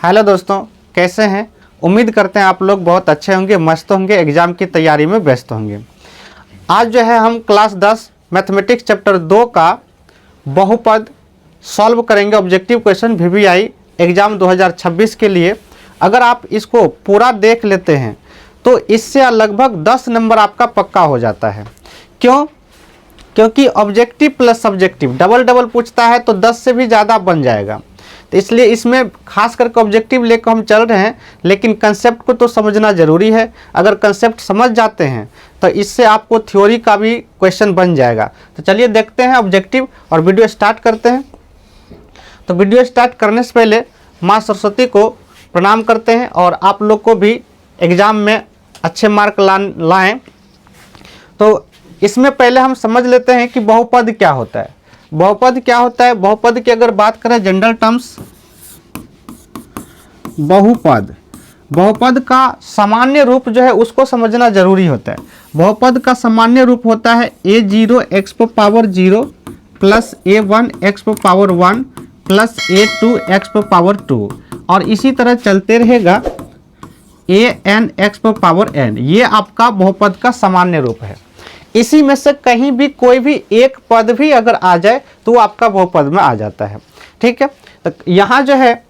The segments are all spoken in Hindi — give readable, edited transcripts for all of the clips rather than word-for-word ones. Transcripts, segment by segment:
हेलो दोस्तों, कैसे हैं। उम्मीद करते हैं आप लोग बहुत अच्छे होंगे, मस्त होंगे, एग्ज़ाम की तैयारी में व्यस्त होंगे। आज जो है हम क्लास 10 मैथमेटिक्स चैप्टर 2 का बहुपद सॉल्व करेंगे। ऑब्जेक्टिव क्वेश्चन VVI एग्ज़ाम 2026 के लिए अगर आप इसको पूरा देख लेते हैं तो इससे लगभग 10 नंबर आपका पक्का हो जाता है। क्योंकि objective plus subjective double double पूछता है तो 10 से भी ज़्यादा बन जाएगा। तो इसलिए इसमें खास करके ऑब्जेक्टिव लेकर हम चल रहे हैं, लेकिन कंसेप्ट को तो समझना ज़रूरी है। अगर कंसेप्ट समझ जाते हैं तो इससे आपको थ्योरी का भी क्वेश्चन बन जाएगा। तो चलिए देखते हैं ऑब्जेक्टिव और वीडियो स्टार्ट करते हैं। तो वीडियो स्टार्ट करने से पहले माँ सरस्वती को प्रणाम करते हैं और आप लोग को भी एग्ज़ाम में अच्छे मार्क लाएँ। तो इसमें पहले हम समझ लेते हैं कि बहुपद क्या होता है। बहुपद क्या होता है? बहुपद की अगर बात करें जनरल टर्म्स, बहुपद का सामान्य रूप जो है उसको समझना जरूरी होता है। बहुपद का सामान्य रूप होता है a0 x पर पावर 0 प्लस a1 x पर पावर 1 प्लस a2 x पर पावर 2 और इसी तरह चलते रहेगा an x पर पावर n। ये आपका बहुपद का सामान्य रूप है। इसी में से कहीं भी कोई भी एक पद भी अगर आ जाए तो वो आपका बहुपद में आ जाता है। ठीक है, तो यहाँ जो है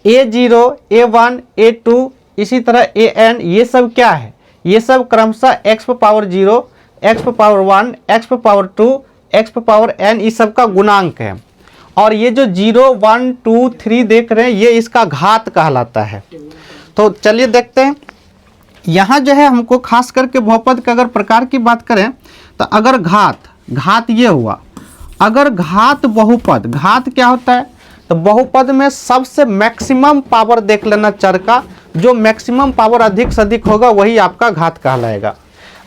a0, a1, a2 इसी तरह an ये सब क्या है? ये सब क्रमशः x पर पावर 0, x पर पावर 1, x पर पावर 2, x पर पावर n इस सब का गुणांक है। और ये जो 0, 1, 2, 3 देख रहे हैं ये इसका घात कहलाता है। तो चलिए देखते हैं। यहाँ जो है हमको खास करके बहुपद के अगर प्रकार की बात करें तो अगर घात ये हुआ, अगर घात बहुपद, घात क्या होता है? तो बहुपद में सबसे मैक्सिमम पावर देख लेना चर का, जो मैक्सिमम पावर अधिक से अधिक होगा वही आपका घात कहलाएगा।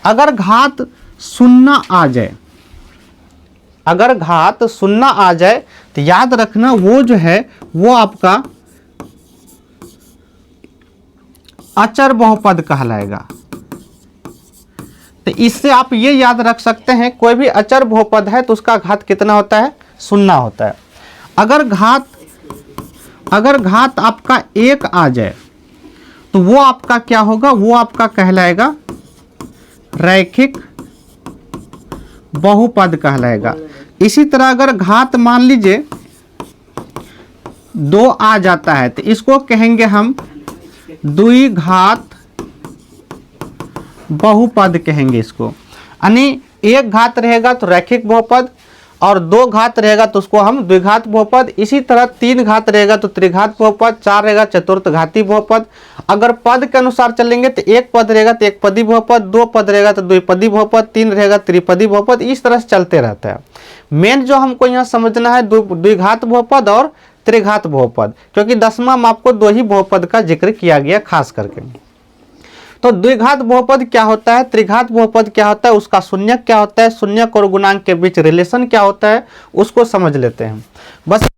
अगर घात शून्य आ जाए, अगर घात शून्य आ जाए तो याद रखना वो जो है वो आपका अचर बहुपद कहलाएगा। तो इससे आप ये याद रख सकते हैं कोई भी अचर बहुपद है तो उसका घात कितना होता है? शून्य होता है। अगर घात आपका 1 आ जाए तो वो आपका क्या होगा? वो आपका कहलाएगा रैखिक बहुपद कहलाएगा। इसी तरह अगर घात मान लीजिए 2 आ जाता है तो इसको कहेंगे हम द्विघात बहुपद कहेंगे इसको। यानी एक घात रहेगा तो रैखिक बहुपद और 2 घात रहेगा तो उसको हम द्विघात बहुपद। इसी तरह 3 घात रहेगा तो त्रिघात बहुपद, 4 रहेगा चतुर्थघाती बहुपद। अगर पद के अनुसार चलेंगे तो एक पद रहेगा तो एक पदी बहुपद, 2 पद रहेगा तो द्विपदी बहुपद, 3 रहेगा त्रिपदी बहुपद। इस तरह से चलते रहता है। मेन जो हमको यहाँ समझना है द्विघात बहुपद और त्रिघात बहुपद, क्योंकि 10वां में आपको 2 ही बहुपद का जिक्र किया गया खास करके। तो द्विघात बहुपद क्या होता है, त्रिघात बहुपद क्या होता है, उसका शून्यक क्या होता है, शून्यक और गुणांक के बीच रिलेशन क्या होता है उसको समझ लेते हैं। बस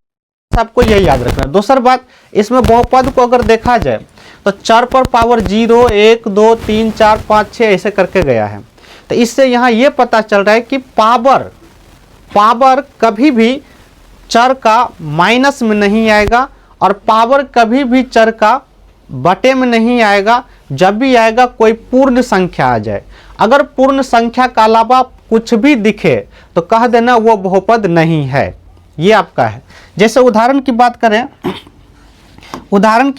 आपको यही याद रखना है। दूसरी बात, इसमें बहुपद को अगर देखा जाए तो चर पर पावर 0, 1, 2, 3, 4, 5, 6 ऐसे करके गया है। तो इससे यहाँ ये पता चल रहा है कि पावर कभी भी चर का माइनस में नहीं आएगा और पावर कभी भी चर का बटे में नहीं आएगा। जब भी आएगा कोई पूर्ण संख्या आ जाए, अगर पूर्ण संख्या का अलावा कुछ भी दिखे तो कह देना वो बहुपद नहीं है। ये आपका है। जैसे उदाहरण की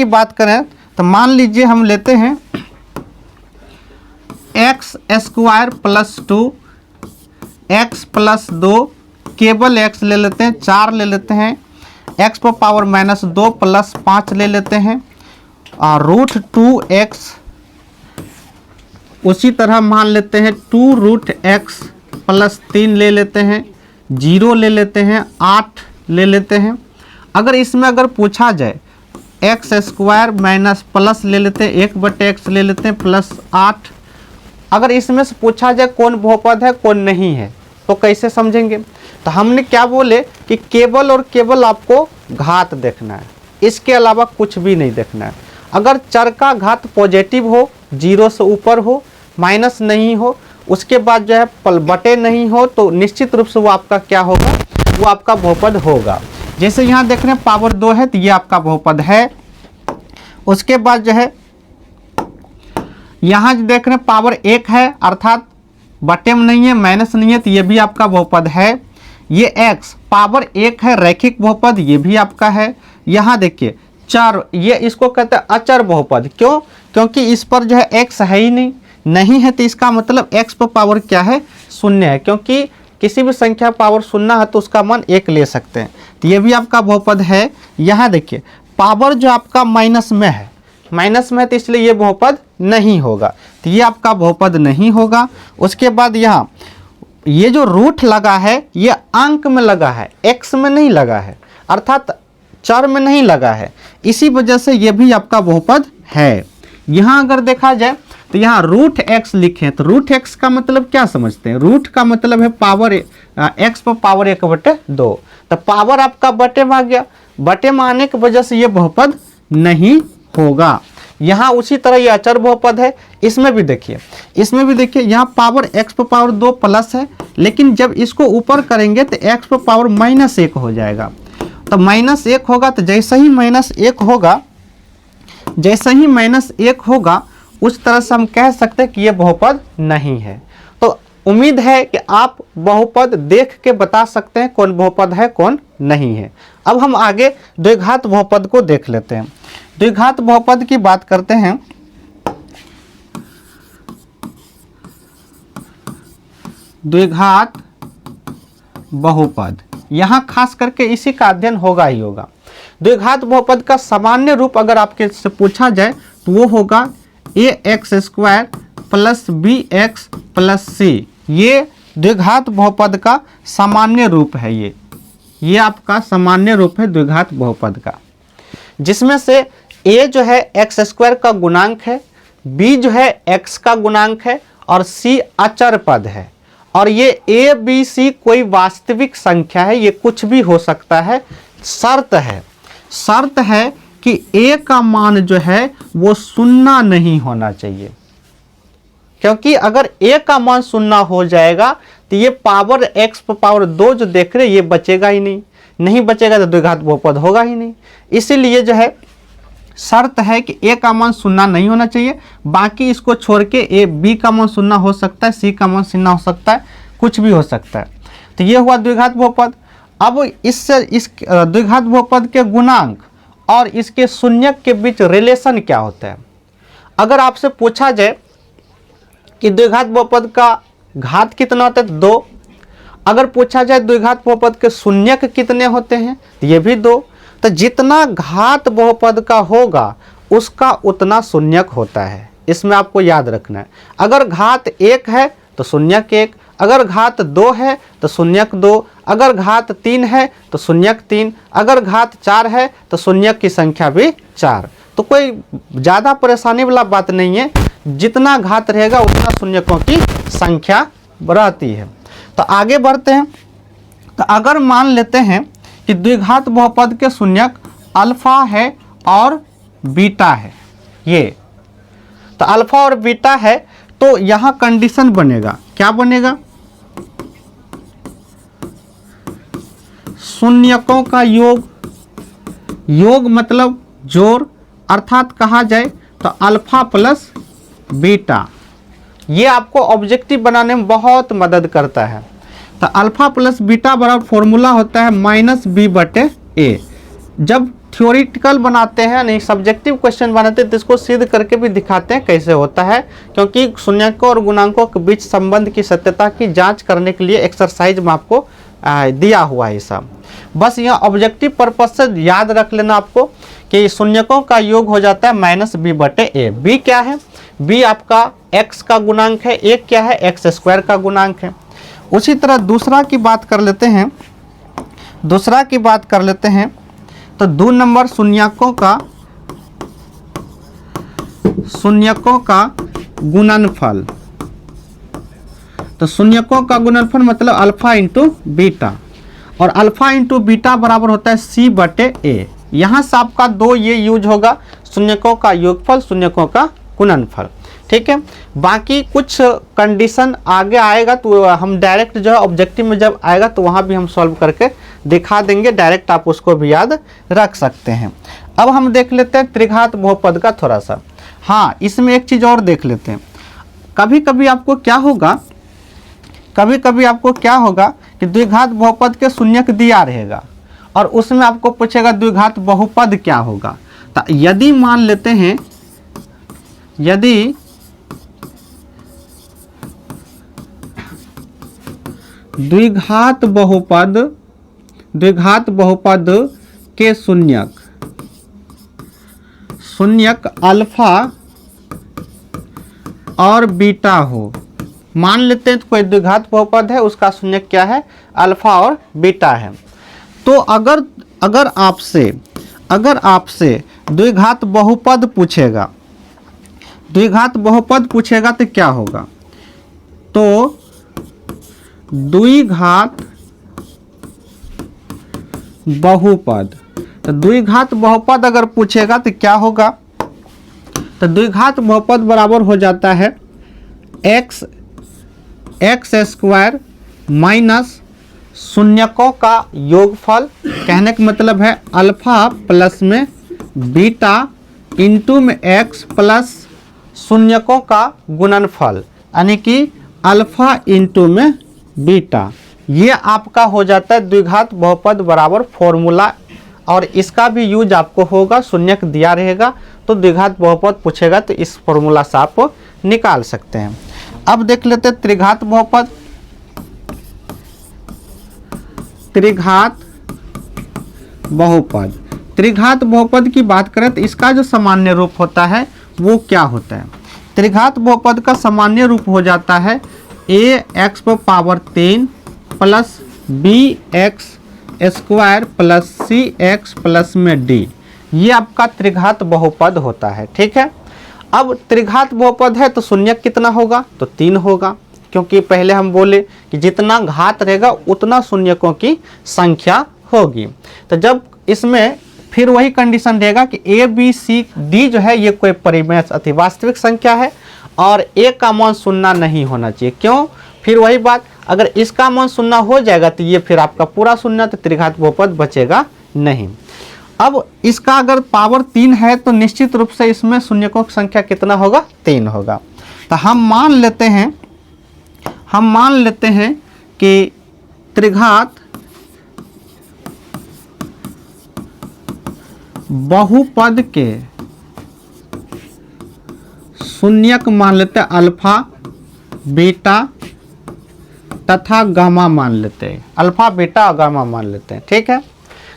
बात करें तो मान लीजिए हम लेते हैं x² प्लस 2, x प्लस 2, केवल x ले लेते हैं, 4 ले लेते हैं, x पर पावर -2 प्लस 5 ले लेते हैं और √2x। उसी तरह मान लेते हैं 2√x प्लस 3 ले लेते हैं, 0 ले लेते हैं, 8 ले लेते हैं। अगर इसमें अगर पूछा जाए x² माइनस प्लस ले लेते हैं, 1/x ले लेते हैं प्लस 8। अगर इसमें से पूछा जाए कौन बहुपद है कौन नहीं है तो कैसे समझेंगे? तो हमने क्या बोले कि केवल और केवल आपको घात देखना है, इसके अलावा कुछ भी नहीं देखना है। अगर चर का घात पॉजिटिव हो, 0 से ऊपर हो, माइनस नहीं हो, उसके बाद जो है बटे नहीं हो तो निश्चित रूप से वो आपका क्या होगा? वो आपका बहुपद होगा। जैसे यहाँ देख रहे हैं पावर 2 है तो ये आपका बहुपद है। उसके बाद जो है यहाँ जो देख रहे हैं पावर 1 है, अर्थात बटे में नहीं है, माइनस नहीं है, तो ये भी आपका बहुपद है। ये x पावर 1 है, रैखिक बहुपद, ये भी आपका है। यहाँ देखिए चर, ये इसको कहते हैं अचर बहुपद। क्यों? क्योंकि इस पर जो है x है ही नहीं है, तो इसका मतलब x पर पावर क्या है? 0 है, क्योंकि किसी भी संख्या पावर 0 है तो उसका मान 1 ले सकते हैं, तो ये भी आपका बहुपद है। यहाँ देखिए पावर जो आपका माइनस में है, तो इसलिए ये बहुपद नहीं होगा, तो ये आपका बहुपद नहीं होगा। उसके बाद यहाँ ये जो रूट लगा है ये अंक में लगा है, x में नहीं लगा है, अर्थात चर में नहीं लगा है, इसी वजह से ये भी आपका बहुपद है। यहाँ अगर देखा जाए तो यहाँ रूट x लिखे, तो रूट x का मतलब क्या समझते हैं? रूट का मतलब है पावर x पर पावर 1/2, तो पावर आपका बटे में आ गया, बटे में आने की वजह से ये बहुपद नहीं होगा। यहाँ उसी तरह ये अचर बहुपद है, इसमें भी देखिए यहाँ पावर x पर पावर 2 प्लस है, लेकिन जब इसको ऊपर करेंगे तो x पर पावर -1 हो जाएगा, तो -1 होगा, तो जैसे ही -1 होगा उस तरह से हम कह सकते हैं कि ये बहुपद नहीं है। तो उम्मीद है कि आप बहुपद देख के बता सकते हैं कौन बहुपद है कौन नहीं है। अब हम आगे द्विघात बहुपद को देख लेते हैं। द्विघात बहुपद की बात करते हैं। द्विघात बहुपद, यहाँ खास करके इसी का अध्ययन होगा ही होगा। द्विघात बहुपद का सामान्य रूप अगर आपके से पूछा जाए तो वो होगा ax² + bx + c। ये द्विघात बहुपद का सामान्य रूप है। ये आपका सामान्य रूप है द्विघात बहुपद का, जिसमें से a जो है x² का गुणांक है, b जो है x का गुणांक है और c अचर पद है। और ये a b c कोई वास्तविक संख्या है, ये कुछ भी हो सकता है। शर्त है कि a का मान जो है वो 0 नहीं होना चाहिए, क्योंकि अगर a का मान 0 हो जाएगा तो ये पावर x पर पावर 2 जो देख रहे ये बचेगा ही नहीं बचेगा तो द्विघात बहुपद होगा ही नहीं। इसीलिए जो है शर्त है कि a का मान 0 नहीं होना चाहिए, बाकी इसको छोड़ के b का मान 0 हो सकता है, c का मान 0 हो सकता है, कुछ भी हो सकता है। तो ये हुआ द्विघात बहुपद। अब इस द्विघात बहुपद के गुणांक और इसके शून्यक के बीच रिलेशन क्या होता है? अगर आपसे पूछा जाए कि द्विघात बहुपद का घात कितना होता है? 2। अगर पूछा जाए द्विघात बहुपद के शून्यक कितने होते हैं? तो ये भी 2। तो जितना घात बहुपद का होगा उसका उतना शून्यक होता है, इसमें आपको याद रखना है। अगर घात 1 है तो शून्यक 1, अगर घात 2 है तो शून्यक 2, अगर घात 3 है तो शून्यक 3, अगर घात 4 है तो शून्यक की संख्या भी 4। तो कोई ज़्यादा परेशानी वाला बात नहीं है, जितना घात रहेगा उतना शून्यकों की संख्या रहती है। तो आगे बढ़ते हैं। तो अगर मान लेते हैं कि द्विघात बहुपद के शून्यक अल्फा है और बीटा है, ये तो अल्फा और बीटा है, तो यहाँ कंडीशन बनेगा, क्या बनेगा? शून्यकों का योग मतलब जोड़, अर्थात कहा जाए तो अल्फा प्लस बीटा। ये आपको ऑब्जेक्टिव बनाने में बहुत मदद करता है। तो अल्फा प्लस बीटा बराबर फॉर्मूला होता है -b/a। जब थ्योरेटिकल बनाते हैं नहीं सब्जेक्टिव क्वेश्चन बनाते हैं तो इसको सिद्ध करके भी दिखाते हैं कैसे होता है, क्योंकि शून्यकों और गुणांकों के बीच संबंध की सत्यता की जांच करने के लिए एक्सरसाइज में आपको दिया हुआ है सब। बस यहाँ ऑब्जेक्टिव पर्पज से याद रख लेना आपको कि शून्यकों का योग हो जाता है -b/a। b क्या है? b आपका x का गुणांक है, a क्या है? x² का गुणांक है। उसी तरह दूसरा की बात कर लेते हैं। तो 2 नंबर शून्यकों का गुणनफल। तो शून्यकों का गुणनफल मतलब अल्फा इंटू बीटा, और अल्फा इंटू बीटा बराबर होता है c/a। यहाँ से आपका 2 ये यूज होगा, शून्यकों का योगफल, शून्यकों का गुणनफल। ठीक है, बाकी कुछ कंडीशन आगे आएगा तो हम डायरेक्ट जो है ऑब्जेक्टिव में जब आएगा तो वहाँ भी हम सॉल्व करके दिखा देंगे, डायरेक्ट आप उसको भी याद रख सकते हैं। अब हम देख लेते हैं त्रिघात बहुपद का थोड़ा सा। हाँ, इसमें एक चीज़ और देख लेते हैं। कभी कभी आपको क्या होगा, कि द्विघात बहुपद के शून्यक दिया रहेगा और उसमें आपको पूछेगा द्विघात बहुपद क्या होगा। तो यदि मान लेते हैं, यदि द्विघात बहुपद के शून्यक अल्फा और बीटा हो, मान लेते हैं तो कोई द्विघात बहुपद है, उसका शून्यक क्या है, अल्फा और बीटा है। तो अगर आपसे द्विघात बहुपद पूछेगा, तो क्या होगा, तो द्विघात बहुपद अगर पूछेगा तो क्या होगा, तो द्विघात बहुपद बराबर हो जाता है एक्स स्क्वायर माइनस शून्यकों का योगफल, कहने का मतलब है अल्फा प्लस में बीटा इंटू में एक्स प्लस शून्यकों का गुणनफल, यानी कि अल्फा इंटू में बीटा। ये आपका हो जाता है द्विघात बहुपद बराबर फॉर्मूला, और इसका भी यूज आपको होगा, शून्यक दिया रहेगा तो द्विघात बहुपद पूछेगा तो इस फॉर्मूला से आप निकाल सकते हैं। अब देख लेते हैं त्रिघात बहुपद। त्रिघात बहुपद की बात करें तो इसका जो सामान्य रूप होता है वो क्या होता है। त्रिघात बहुपद का सामान्य रूप हो जाता है ax पर power 3 plus bx square plus cx plus में d, ये आपका त्रिघात बहुपद होता है। ठीक है, अब त्रिघात बहुपद है तो शून्यक कितना होगा, तो 3 होगा, क्योंकि पहले हम बोले कि जितना घात रहेगा उतना शून्यकों की संख्या होगी। तो जब इसमें फिर वही कंडीशन रहेगा कि a b c d जो है ये कोई परिमेय अति वास्तविक संख्या है और a का मान शून्य नहीं होना चाहिए। क्यों, फिर वही बात, अगर इसका मान शून्य हो जाएगा तो ये फिर आपका पूरा शून्य, तो त्रिघात बहुपद बचेगा नहीं। अब इसका अगर पावर 3 है तो निश्चित रूप से इसमें शून्यकों की संख्या कितना होगा, 3 होगा। तो हम मान लेते हैं कि त्रिघात बहुपद के शून्यक मान लेते हैं अल्फा, बीटा तथा गामा मान लेते हैं, अल्फा बीटा और गामा मान लेते हैं। ठीक है,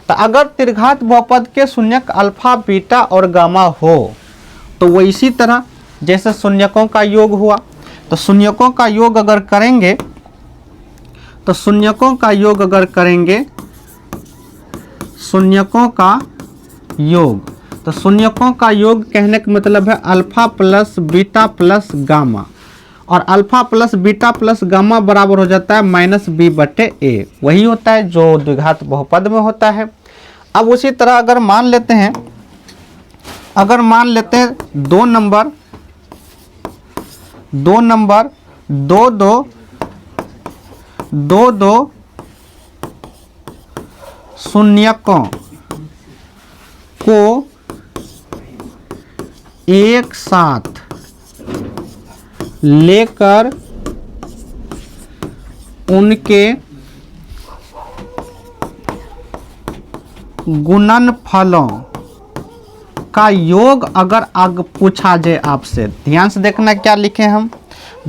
तो अगर त्रिघात बहुपद के शून्यक अल्फा बीटा और गामा हो तो वो इसी तरह जैसे शून्यकों का योग हुआ, तो शून्यकों का योग अगर करेंगे तो शून्यकों का योग कहने का मतलब है alpha plus beta plus gamma, और alpha plus beta plus gamma बराबर हो जाता है -b/a, वही होता है जो द्विघात बहुपद में होता है। अब उसी तरह अगर मान लेते हैं दो नंबर 2 शून्यकों को एक साथ लेकर उनके गुणनफलों का योग अगर पूछा जाए आपसे, ध्यान से देखना क्या लिखे हम,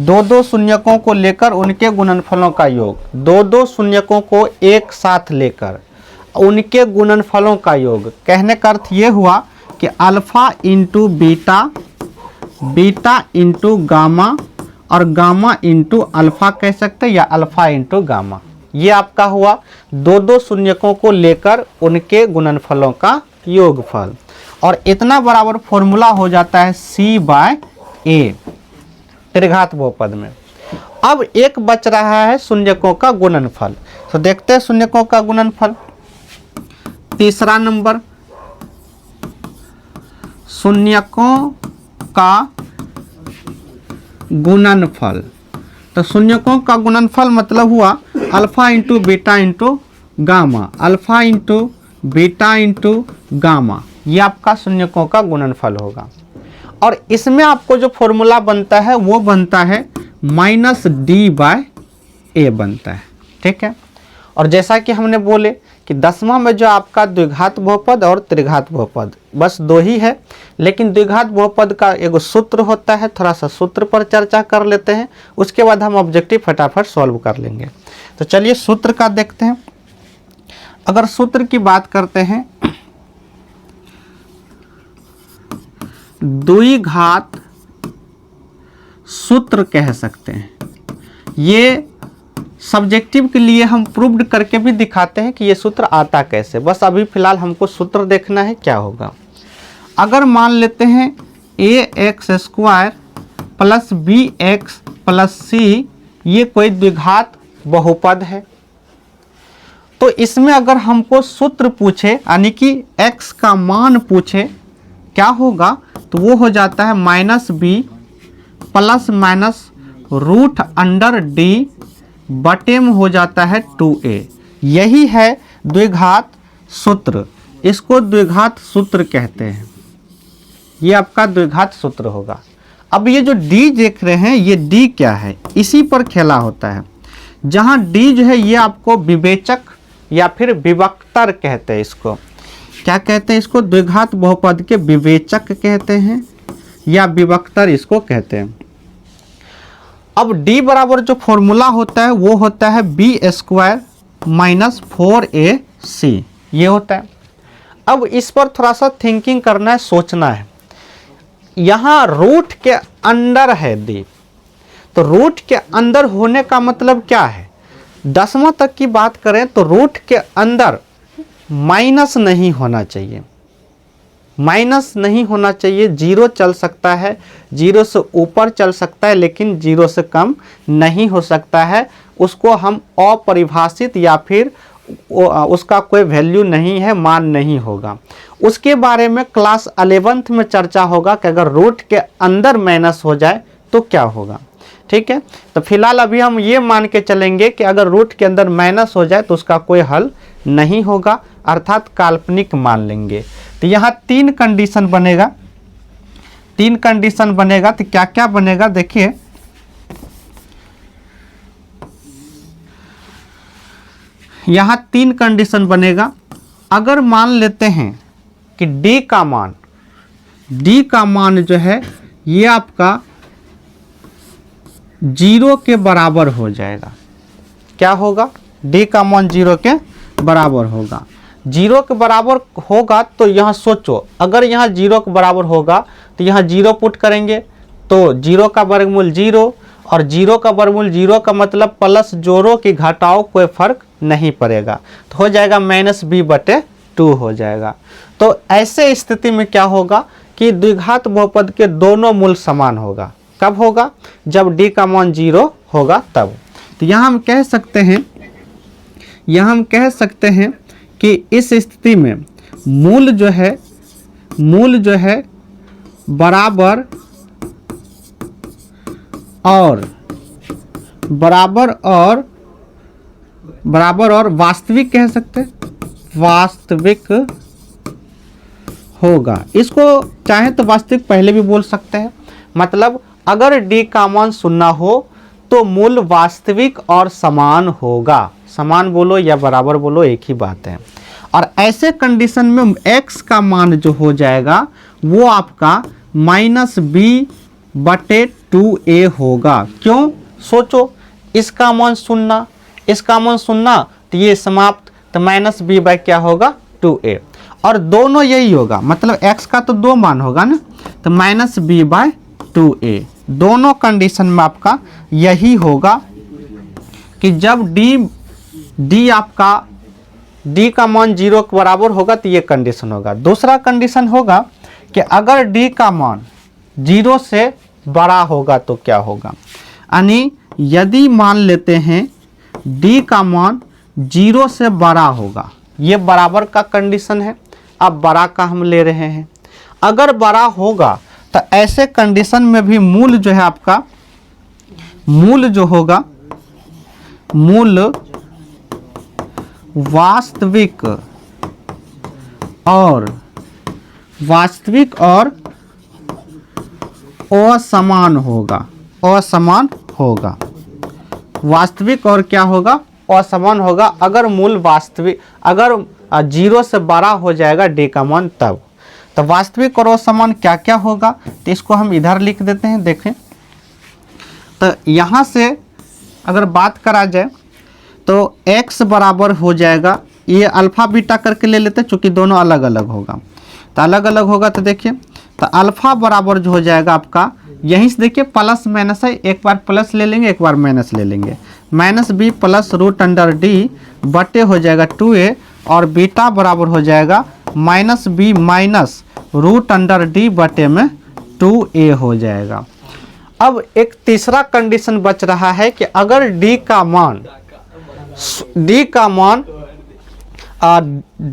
2 शून्यकों को लेकर उनके गुणनफलों का योग, 2 शून्यकों को एक साथ लेकर उनके गुणनफलों का योग, कहने का अर्थ ये हुआ कि alpha into beta, beta into gamma और गामा इंटू अल्फा कह सकते हैं, या अल्फा इंटू गामा। ये आपका हुआ 2 शून्यकों को लेकर उनके गुणनफलों का योगफल, और इतना बराबर फॉर्मूला हो जाता है c/a त्रिघात बहुपद में। अब एक बच रहा है शून्यकों का गुणनफल, तो देखते हैं शून्यकों का गुणनफल। तीसरा नंबर, शून्यकों का गुणनफल, तो शून्यकों का गुणनफल मतलब हुआ alpha into beta into gamma, alpha into beta into gamma ये आपका शून्यकों का गुणनफल होगा। और इसमें आपको जो फॉर्मूला बनता है वो बनता है -d/a बनता है, ठीक है। और जैसा कि हमने बोले कि 10वां में जो आपका द्विघात बहुपद और त्रिघात बहुपद बस दो ही है, लेकिन द्विघात बहुपद का एगो सूत्र होता है, थोड़ा सा सूत्र पर चर्चा कर लेते हैं, उसके बाद हम ऑब्जेक्टिव फटाफट सॉल्व कर लेंगे। तो चलिए सूत्र का देखते हैं। अगर सूत्र की बात करते हैं, द्विघात सूत्र कह सकते हैं। ये सब्जेक्टिव के लिए हम प्रूव्ड करके भी दिखाते हैं कि ये सूत्र आता कैसे, बस अभी फिलहाल हमको सूत्र देखना है क्या होगा। अगर मान लेते हैं ax² + bx + c ये कोई द्विघात बहुपद है, तो इसमें अगर हमको सूत्र पूछे यानी कि x का मान पूछे क्या होगा, तो वो हो जाता है -b ±√d बटे में हो जाता है 2a। यही है द्विघात सूत्र, इसको द्विघात सूत्र कहते हैं। ये आपका द्विघात सूत्र होगा। अब ये जो d देख रहे हैं, ये d क्या है, इसी पर खेला होता है। जहाँ d जो है ये आपको विवेचक या फिर विवक्तर कहते हैं। इसको क्या कहते हैं, इसको द्विघात बहुपद के विवेचक कहते हैं या विवक्तर इसको कहते हैं। अब d बराबर जो फॉर्मूला होता है वो होता है b² - 4ac, ये होता है। अब इस पर थोड़ा सा थिंकिंग करना है, सोचना है। यहाँ रूट के अंदर है d, तो रूट के अंदर होने का मतलब क्या है, 10वां तक की बात करें तो रूट के अंदर माइनस नहीं होना चाहिए, माइनस नहीं होना चाहिए। 0 चल सकता है, 0 से ऊपर चल सकता है, लेकिन 0 से कम नहीं हो सकता है। उसको हम अपरिभाषित या फिर उसका कोई वैल्यू नहीं है, मान नहीं होगा। उसके बारे में क्लास 11th में चर्चा होगा कि अगर रूट के अंदर माइनस हो जाए तो क्या होगा, ठीक है। तो फिलहाल अभी हम ये मान के चलेंगे कि अगर रूट के अंदर माइनस हो जाए तो उसका कोई हल नहीं होगा, अर्थात काल्पनिक मान लेंगे। तो यहाँ 3 कंडीशन बनेगा, 3 कंडीशन बनेगा। तो क्या क्या बनेगा देखिए, यहाँ 3 कंडीशन बनेगा। अगर मान लेते हैं कि d का मान जो है ये आपका 0 के बराबर हो जाएगा। क्या होगा, d का मान 0 के बराबर होगा। 0 के बराबर होगा तो यहाँ सोचो, अगर यहाँ 0 के बराबर होगा तो यहाँ 0 पुट करेंगे तो 0 का वर्गमूल 0, और 0 का वर्गमूल 0 का मतलब प्लस जोड़ो कि घटाओ कोई फर्क नहीं पड़ेगा, तो हो जाएगा -b/2 हो जाएगा। तो ऐसे स्थिति में क्या होगा कि द्विघात बहुपद के दोनों मूल समान होगा। कब होगा, जब d का मान 0 होगा तब। तो यहाँ हम कह सकते हैं कि इस स्थिति में मूल जो है बराबर और वास्तविक कह सकते हैं, वास्तविक होगा। इसको चाहे तो वास्तविक पहले भी बोल सकते हैं। मतलब अगर d का मान 0 हो तो मूल वास्तविक और समान होगा। समान बोलो या बराबर बोलो, एक ही बात है। और ऐसे कंडीशन में x का मान जो हो जाएगा वो आपका -b/2a होगा। क्यों, सोचो, इसका मान 0, इसका मान 0, तो ये समाप्त, तो -b/ क्या होगा 2a, और दोनों यही होगा। मतलब x का तो 2 मान होगा ना, तो -b/2a। दोनों कंडीशन में आपका यही होगा कि जब d का मान 0 के बराबर होगा तो ये कंडीशन होगा। दूसरा कंडीशन होगा कि अगर d का मान 0 से बड़ा होगा तो क्या होगा, यानी यदि मान लेते हैं d का मान 0 से बड़ा होगा, ये बराबर का कंडीशन है, अब बड़ा का हम ले रहे हैं। अगर बड़ा होगा तो ऐसे कंडीशन में भी मूल जो है आपका, मूल जो होगा, मूल वास्तविक और वास्तविक और असमान होगा, असमान होगा। वास्तविक और क्या होगा, असमान होगा। अगर मूल वास्तविक, अगर 0 से बड़ा हो जाएगा डी का मान तब। तो वास्तविक और असमान क्या क्या होगा, तो इसको हम इधर लिख देते हैं। देखें तो यहाँ से अगर बात करा जाए तो x बराबर हो जाएगा, ये अल्फ़ा बीटा करके ले लेते हैं चूँकि दोनों अलग अलग होगा। तो अलग अलग होगा तो देखिए, तो अल्फ़ा बराबर जो हो जाएगा आपका, यहीं से देखिए प्लस माइनस है, एक बार प्लस ले लेंगे एक बार माइनस ले लेंगे, minus B plus root under D बटे हो जाएगा 2a, और बीटा बराबर हो जाएगा minus B minus root under D बटे में 2a हो जाएगा। अब एक तीसरा कंडीशन बच रहा है कि अगर d का मान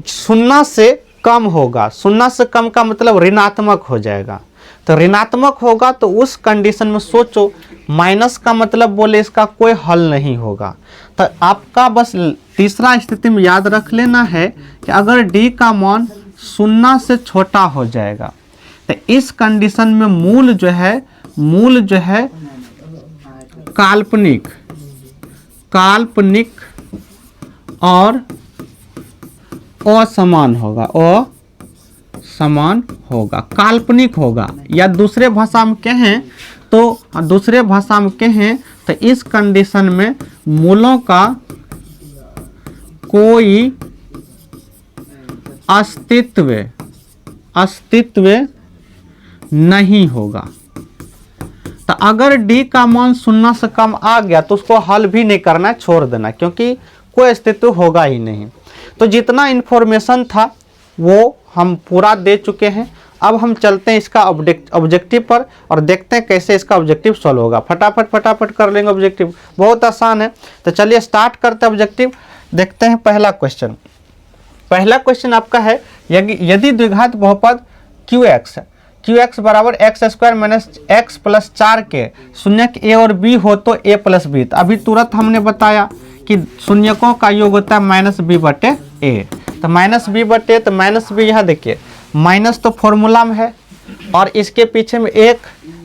0 से कम होगा, 0 से कम का मतलब ऋणात्मक हो जाएगा। तो ऋणात्मक होगा तो उस कंडीशन में सोचो, माइनस का मतलब बोले इसका कोई हल नहीं होगा। तो आपका बस तीसरा स्थिति में याद रख लेना है कि अगर d का मान 0 से छोटा हो जाएगा तो इस कंडीशन में मूल जो है काल्पनिक और असमान होगा, समान होगा, काल्पनिक होगा। या दूसरे भाषा में कहें तो इस कंडीशन में मूलों का कोई अस्तित्व नहीं होगा। तो अगर d का मान 0 से कम आ गया तो उसको हल भी नहीं करना, छोड़ देना, क्योंकि कोई अस्तित्व होगा ही नहीं। तो जितना इन्फॉर्मेशन था वो हम पूरा दे चुके हैं। अब हम चलते हैं इसका ऑब्जेक्टिव पर और देखते हैं कैसे इसका ऑब्जेक्टिव सॉल्व होगा। फटाफट कर लेंगे ऑब्जेक्टिव, बहुत आसान है। तो चलिए स्टार्ट करते हैं ऑब्जेक्टिव। देखते हैं पहला क्वेश्चन आपका है, यदि द्विघात बहुपद QX बराबर x square minus x plus 4 के शून्यक a और b हो तो a प्लस b। अभी तुरंत हमने बताया कि शून्यकों का योग होता है माइनस b बटे a। तो माइनस b बटे, तो माइनस b यहाँ देखिए, माइनस तो फॉर्मूला में है और इसके पीछे में 1,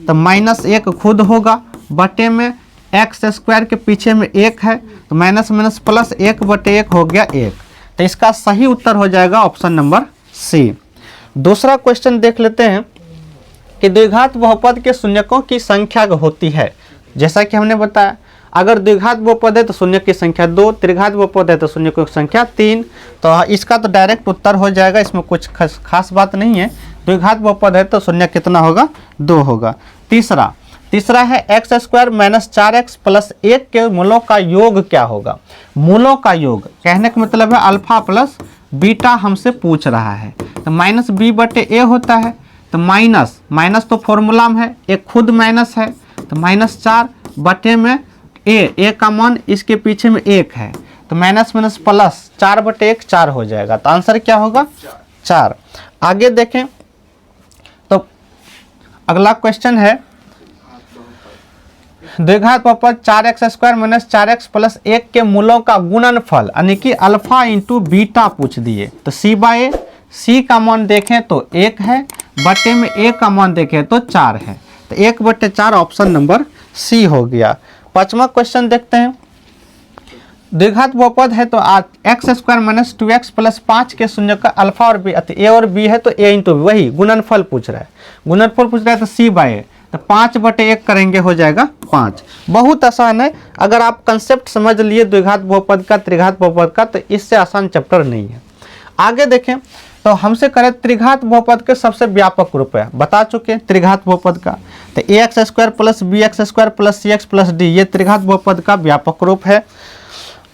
तो माइनस 1 खुद होगा बटे में एक्स स्क्वायर के पीछे में 1 है, तो माइनस माइनस प्लस 1 बटे 1 हो गया 1। तो इसका सही उत्तर हो जाएगा ऑप्शन नंबर सी। दूसरा क्वेश्चन देख लेते हैं कि द्विघात बहुपद के शून्यकों की संख्या होती है। जैसा कि हमने बताया, अगर द्विघात बहुपद है तो शून्य की संख्या 2, त्रिघात बहुपद है तो शून्यकों की संख्या 3। तो इसका तो डायरेक्ट उत्तर हो जाएगा, इसमें कुछ खास बात नहीं है। द्विघात बहुपद है तो शून्य कितना होगा, 2 होगा। तीसरा है x square minus 4x plus 1 के मूलों का योग क्या होगा। मूलों का योग कहने का मतलब है अल्फा प्लस बीटा हमसे पूछ रहा है। तो माइनस बी बटे ए होता है, तो माइनस तो फॉर्मूला में है, एक खुद माइनस है, तो माइनस 4 बटे में ए का मान इसके पीछे में 1 है, तो माइनस माइनस प्लस 4 बटे 1 4 हो जाएगा। तो आंसर क्या होगा, 4। आगे देखें तो अगला क्वेश्चन है, द्विघात बहुपद 4x square minus 4x plus 1 के मूलों का गुणनफल यानी कि अल्फा इंटू बीटा पूछ दिए। तो सी का मान देखें तो 1 है, बटे में ए का मान देखें तो 4 है, तो 1 बटे 4 ऑप्शन नंबर सी हो गया। 5वां क्वेश्चन देखते हैं, द्विघात बहुपद है तो x square minus 2x plus 5 के शून्य का अल्फा और बी, ए और बी है तो ए इंटू बी, वही गुणनफल पूछ रहा है। तो सी बाय ए, तो 5 बटे 1 करेंगे हो जाएगा 5। बहुत आसान है, अगर आप कंसेप्ट समझ लिए द्विघात बहुपद का त्रिघात बहुपद का, तो इससे आसान चैप्टर नहीं है। आगे देखें तो हमसे करें त्रिघात बहुपद के सबसे व्यापक रूप है, बता चुके हैं त्रिघात बहुपद का। तो A X square plus B X square plus C X plus D, ये त्रिघात बहुपद का व्यापक रूप है।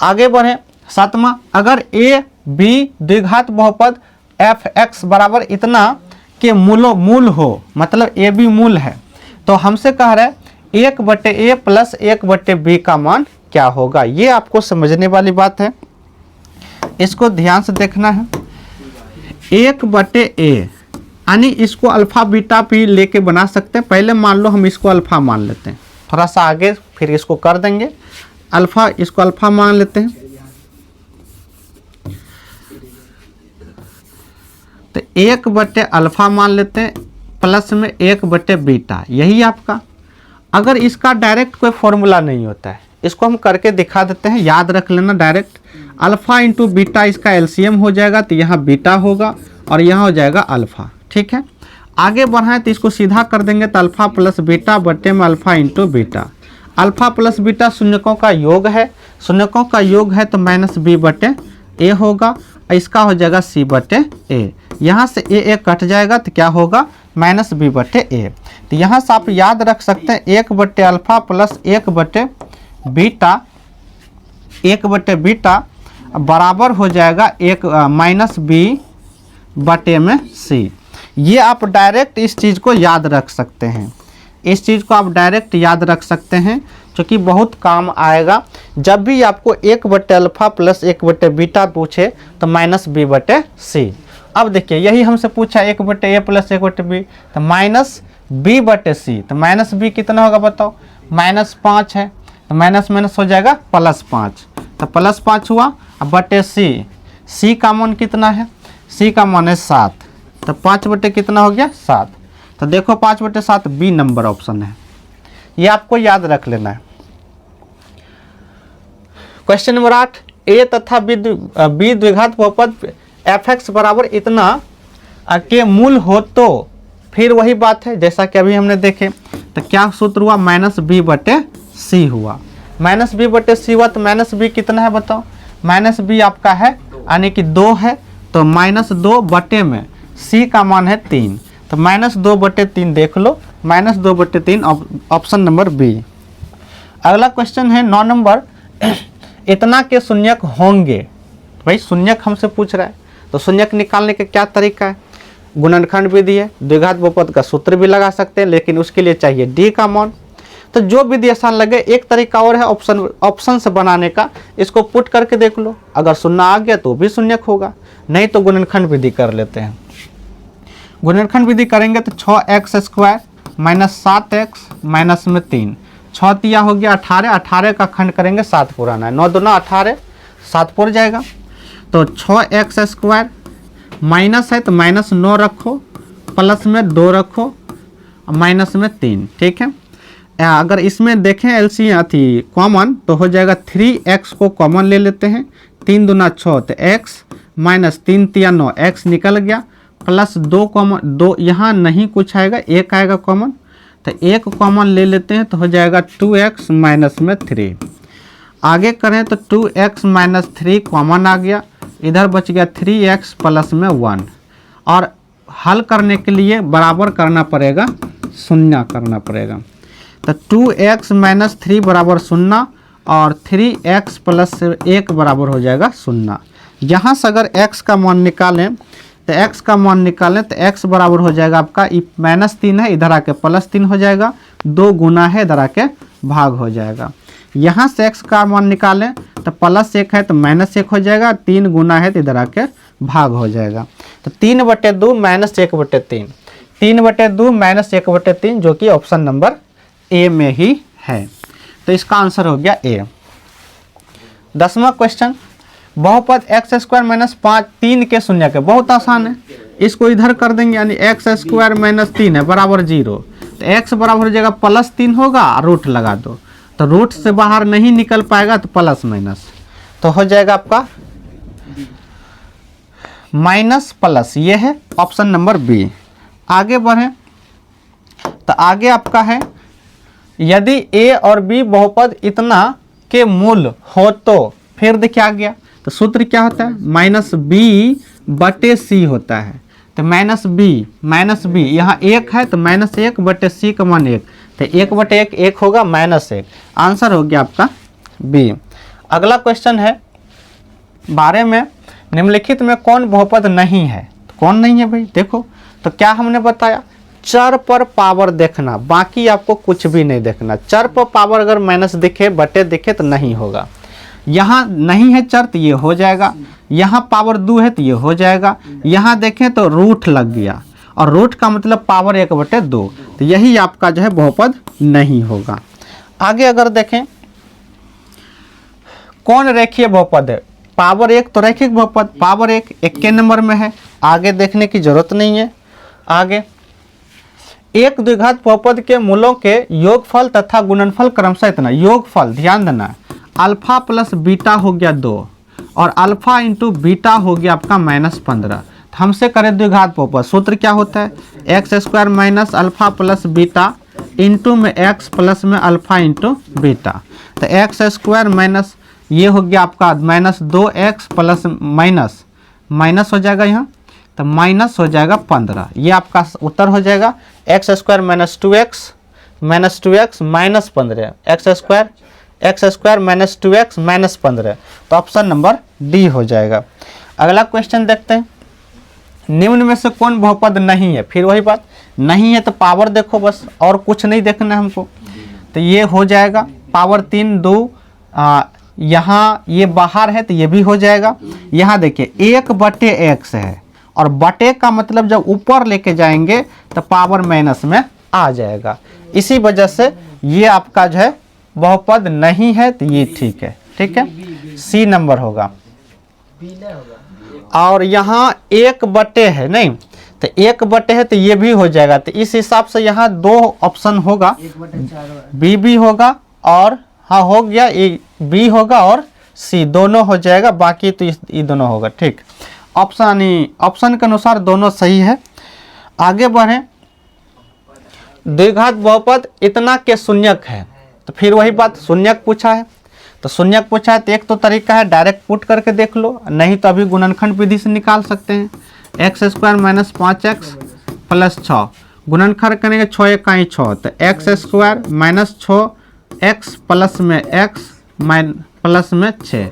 आगे बढ़े 7वां, अगर ए बी द्विघात बहुपद एफ एक्स बराबर इतना के मूल हो, मतलब ए बी मूल है, तो हमसे कह रहा है 1 बटे ए प्लस 1 बटे बी का मान क्या होगा। ये आपको समझने वाली बात है, इसको ध्यान से देखना है। 1 बटे ए यानी इसको अल्फा बीटा भी लेके बना सकते हैं। पहले मान लो हम इसको अल्फा मान लेते हैं, थोड़ा सा आगे फिर इसको कर देंगे अल्फा, इसको अल्फा मान लेते हैं। तो 1/अल्फा मान लेते हैं प्लस में 1/बीटा, यही आपका। अगर इसका डायरेक्ट कोई फॉर्मूला नहीं होता है, इसको हम करके दिखा देते हैं, याद रख लेना डायरेक्ट। अल्फा इंटू बीटा इसका एलसीएम हो जाएगा, तो यहाँ बीटा होगा और यहाँ हो जाएगा अल्फा। ठीक है, आगे बढ़ाएं तो इसको सीधा कर देंगे, तो अल्फा प्लस बीटा बटे में alpha into beta. Alpha plus beta शून्यकों का योग है, शून्यकों का योग है तो माइनस बी बटे ए होगा, और इसका हो जाएगा सी बटे ए। यहाँ से ए कट जाएगा तो क्या होगा, माइनस बी बटे ए। तो यहाँ से आप याद रख सकते हैं 1/अल्फा प्लस 1/बीटा, 1/बीटा बराबर हो जाएगा माइनस बी बटे में सी। ये आप डायरेक्ट इस चीज़ को याद रख सकते हैं, इस चीज़ को आप डायरेक्ट याद रख सकते हैं, क्योंकि बहुत काम आएगा। जब भी आपको 1/अल्फा प्लस 1/बीटा पूछे तो माइनस बी बटे सी। अब देखिए यही हमसे पूछा 1/ए प्लस 1/बी, तो माइनस बी बटे सी। तो माइनस बी कितना होगा बताओ, -5 है, तो माइनस माइनस हो जाएगा +5, तो +5 हुआ। अब बटे सी, सी का मान कितना है, सी का मान है 7, तो 5 बटे कितना हो गया 7। तो देखो 5/7 बी नंबर ऑप्शन है, ये आपको याद रख लेना है। क्वेश्चन नंबर 8, ए तथा बी द्विघात बहुपद f(x) बराबर इतना के मूल हो तो फिर वही बात है जैसा कि अभी हमने देखे, तो क्या सूत्र हुआ, माइनस बी बटे सी हुआ। माइनस बी बटे सी हुआ, तो माइनस बी कितना है बताओ, माइनस बी आपका है यानी कि 2 है, तो -2 बटे में सी का मान है 3, तो -2 बटे 3 देख लो, -2 बटे 3 ऑप्शन नंबर बी। अगला क्वेश्चन है 9 नंबर, इतना के शून्यक होंगे। भाई शून्यक हमसे पूछ रहा है, तो शून्यक निकालने का क्या तरीका है, गुणनखंड विधि है, द्विघात बहुपद का सूत्र भी लगा सकते हैं, लेकिन उसके लिए चाहिए डी का मान। तो जो विधि आसान लगे, एक तरीका और है ऑप्शन से बनाने का, इसको पुट करके देख लो, अगर शून्य आ गया तो भी शून्यक होगा, नहीं तो गुणनखंड विधि कर लेते हैं। गुणनखंड विधि करेंगे तो 6x² - 7x माइनस में 3, 6 तिया हो गया 18, 18 का खंड करेंगे 7 पुराना है, 9 दूना 18, 7 पुर जाएगा। तो 6x² माइनस है तो -9 रखो, प्लस में 2 रखो, माइनस में 3। ठीक है, अगर इसमें देखें एलसीएम थी कॉमन तो हो जाएगा 3x को कॉमन ले लेते हैं, 3 दूना 6, तो x माइनस 3 तिया 9, x निकल गया, प्लस 2 कॉमन, 2 यहाँ नहीं कुछ आएगा, 1 आएगा कॉमन, तो 1 कॉमन ले लेते हैं तो हो जाएगा 2x माइनस में 3। आगे करें तो 2x माइनस 3 कॉमन आ गया, इधर बच गया 3x प्लस में 1, और हल करने के लिए बराबर करना पड़ेगा, शून्य करना पड़ेगा। तो 2x माइनस 3 बराबर 0 और 3x प्लस 1 बराबर हो जाएगा 0। यहाँ से अगर x का मान निकालें तो x का मान निकालें तो x बराबर हो जाएगा आपका, -3 है इधर आके +3 हो जाएगा, 2 गुना है इधर आके भाग हो जाएगा। यहाँ से x का मान निकालें तो +1 है तो -1 हो जाएगा, 3 गुना है तो इधर आके भाग हो जाएगा। तो 3/2 -1/3, 3/2 -1/3 जो कि ऑप्शन नंबर ए में ही है। तो इसका आंसर हो गया ए। 10वां क्वेश्चन, बहुपद x² - 5 3 के शून्य के, बहुत आसान है, इसको इधर कर देंगे, यानी x² - 3 है बराबर 0, तो x बराबर हो जाएगा +3 होगा, रूट लगा दो, तो रूट से बाहर नहीं निकल पाएगा तो प्लस माइनस, तो हो जाएगा आपका माइनस प्लस, ये है ऑप्शन नंबर बी। आगे बढ़ें तो आगे आपका है, यदि a और b बहुपद इतना के मूल हो तो फिर देखिए आ गया, तो सूत्र क्या होता है, -b बटे c होता है, तो -b यहाँ 1 है तो -1 बटे c का मान 1, तो 1/1 1 होगा -1, आंसर हो गया आपका बी। अगला क्वेश्चन है 12 में, निम्नलिखित में कौन बहुपद नहीं है, तो कौन नहीं है भाई, देखो तो क्या हमने बताया, चर पर पावर देखना, बाकी आपको कुछ भी नहीं देखना। चर पर पावर अगर माइनस दिखे बटे दिखे तो नहीं होगा, यहाँ नहीं है चर तो ये हो जाएगा, यहाँ पावर 2 है तो ये हो जाएगा, यहाँ देखें तो रूट लग गया, और रूट का मतलब पावर 1/2, तो यही आपका जो है बहुपद नहीं होगा। आगे अगर देखें कौन रेखीय बहुपद है, पावर 1 तो रैखिक बहुपद, पावर 1 के नंबर में है, आगे देखने की जरूरत नहीं है। आगे एक द्विघात बहुपद के मूलों के योगफल तथा गुणनफल क्रमशः इतना। योगफल ध्यान देना, अल्फा प्लस बीटा हो गया 2 और अल्फा इंटू बीटा हो गया आपका -15। हमसे करें द्विघात बहुपद, सूत्र क्या होता है, x square minus alpha plus beta into में एक्स प्लस में अल्फा इंटू बीटा। तो एक्स स्क्वायर माइनस ये हो गया आपका -2x प्लस माइनस हो जाएगा यहाँ, तो माइनस हो जाएगा 15। ये आपका उत्तर हो जाएगा x square -2x -15 x square -2x -15। तो ऑप्शन नंबर डी हो जाएगा। अगला क्वेश्चन देखते हैं, निम्न में से कौन बहुपद नहीं है। फिर वही बात, नहीं है तो पावर देखो बस, और कुछ नहीं देखना है हमको। तो ये हो जाएगा पावर 3 2, यहाँ ये बाहर है तो ये भी हो जाएगा। यहाँ देखिए 1/x है और बटे का मतलब जब ऊपर लेके जाएंगे तो पावर माइनस में आ जाएगा। इसी वजह से ये आपका जो है बहुपद नहीं है, तो ये ठीक है। ठीक है, सी नंबर होगा। और यहाँ 1/, है नहीं, तो 1/, है तो ये भी हो जाएगा। तो इस हिसाब से यहाँ 2 ऑप्शन होगा, बी भी होगा और हाँ हो गया, ए बी होगा और सी दोनों हो जाएगा, बाकी तो ये दोनों होगा। ठीक, ऑप्शन के अनुसार दोनों सही है। आगे बढ़ें, द्विघात बहुपद इतना के शून्यक है। तो फिर वही बात, शून्यक पूछा है तो शून्यक पूछा है तो एक तो तरीका है डायरेक्ट पुट करके देख लो, नहीं तो अभी गुणनखंड विधि से निकाल सकते हैं। X square minus 5x plus 6 गुणनखंड करेंगे, 6 1 6, तो x square minus 6x plus में x प्लस में 6,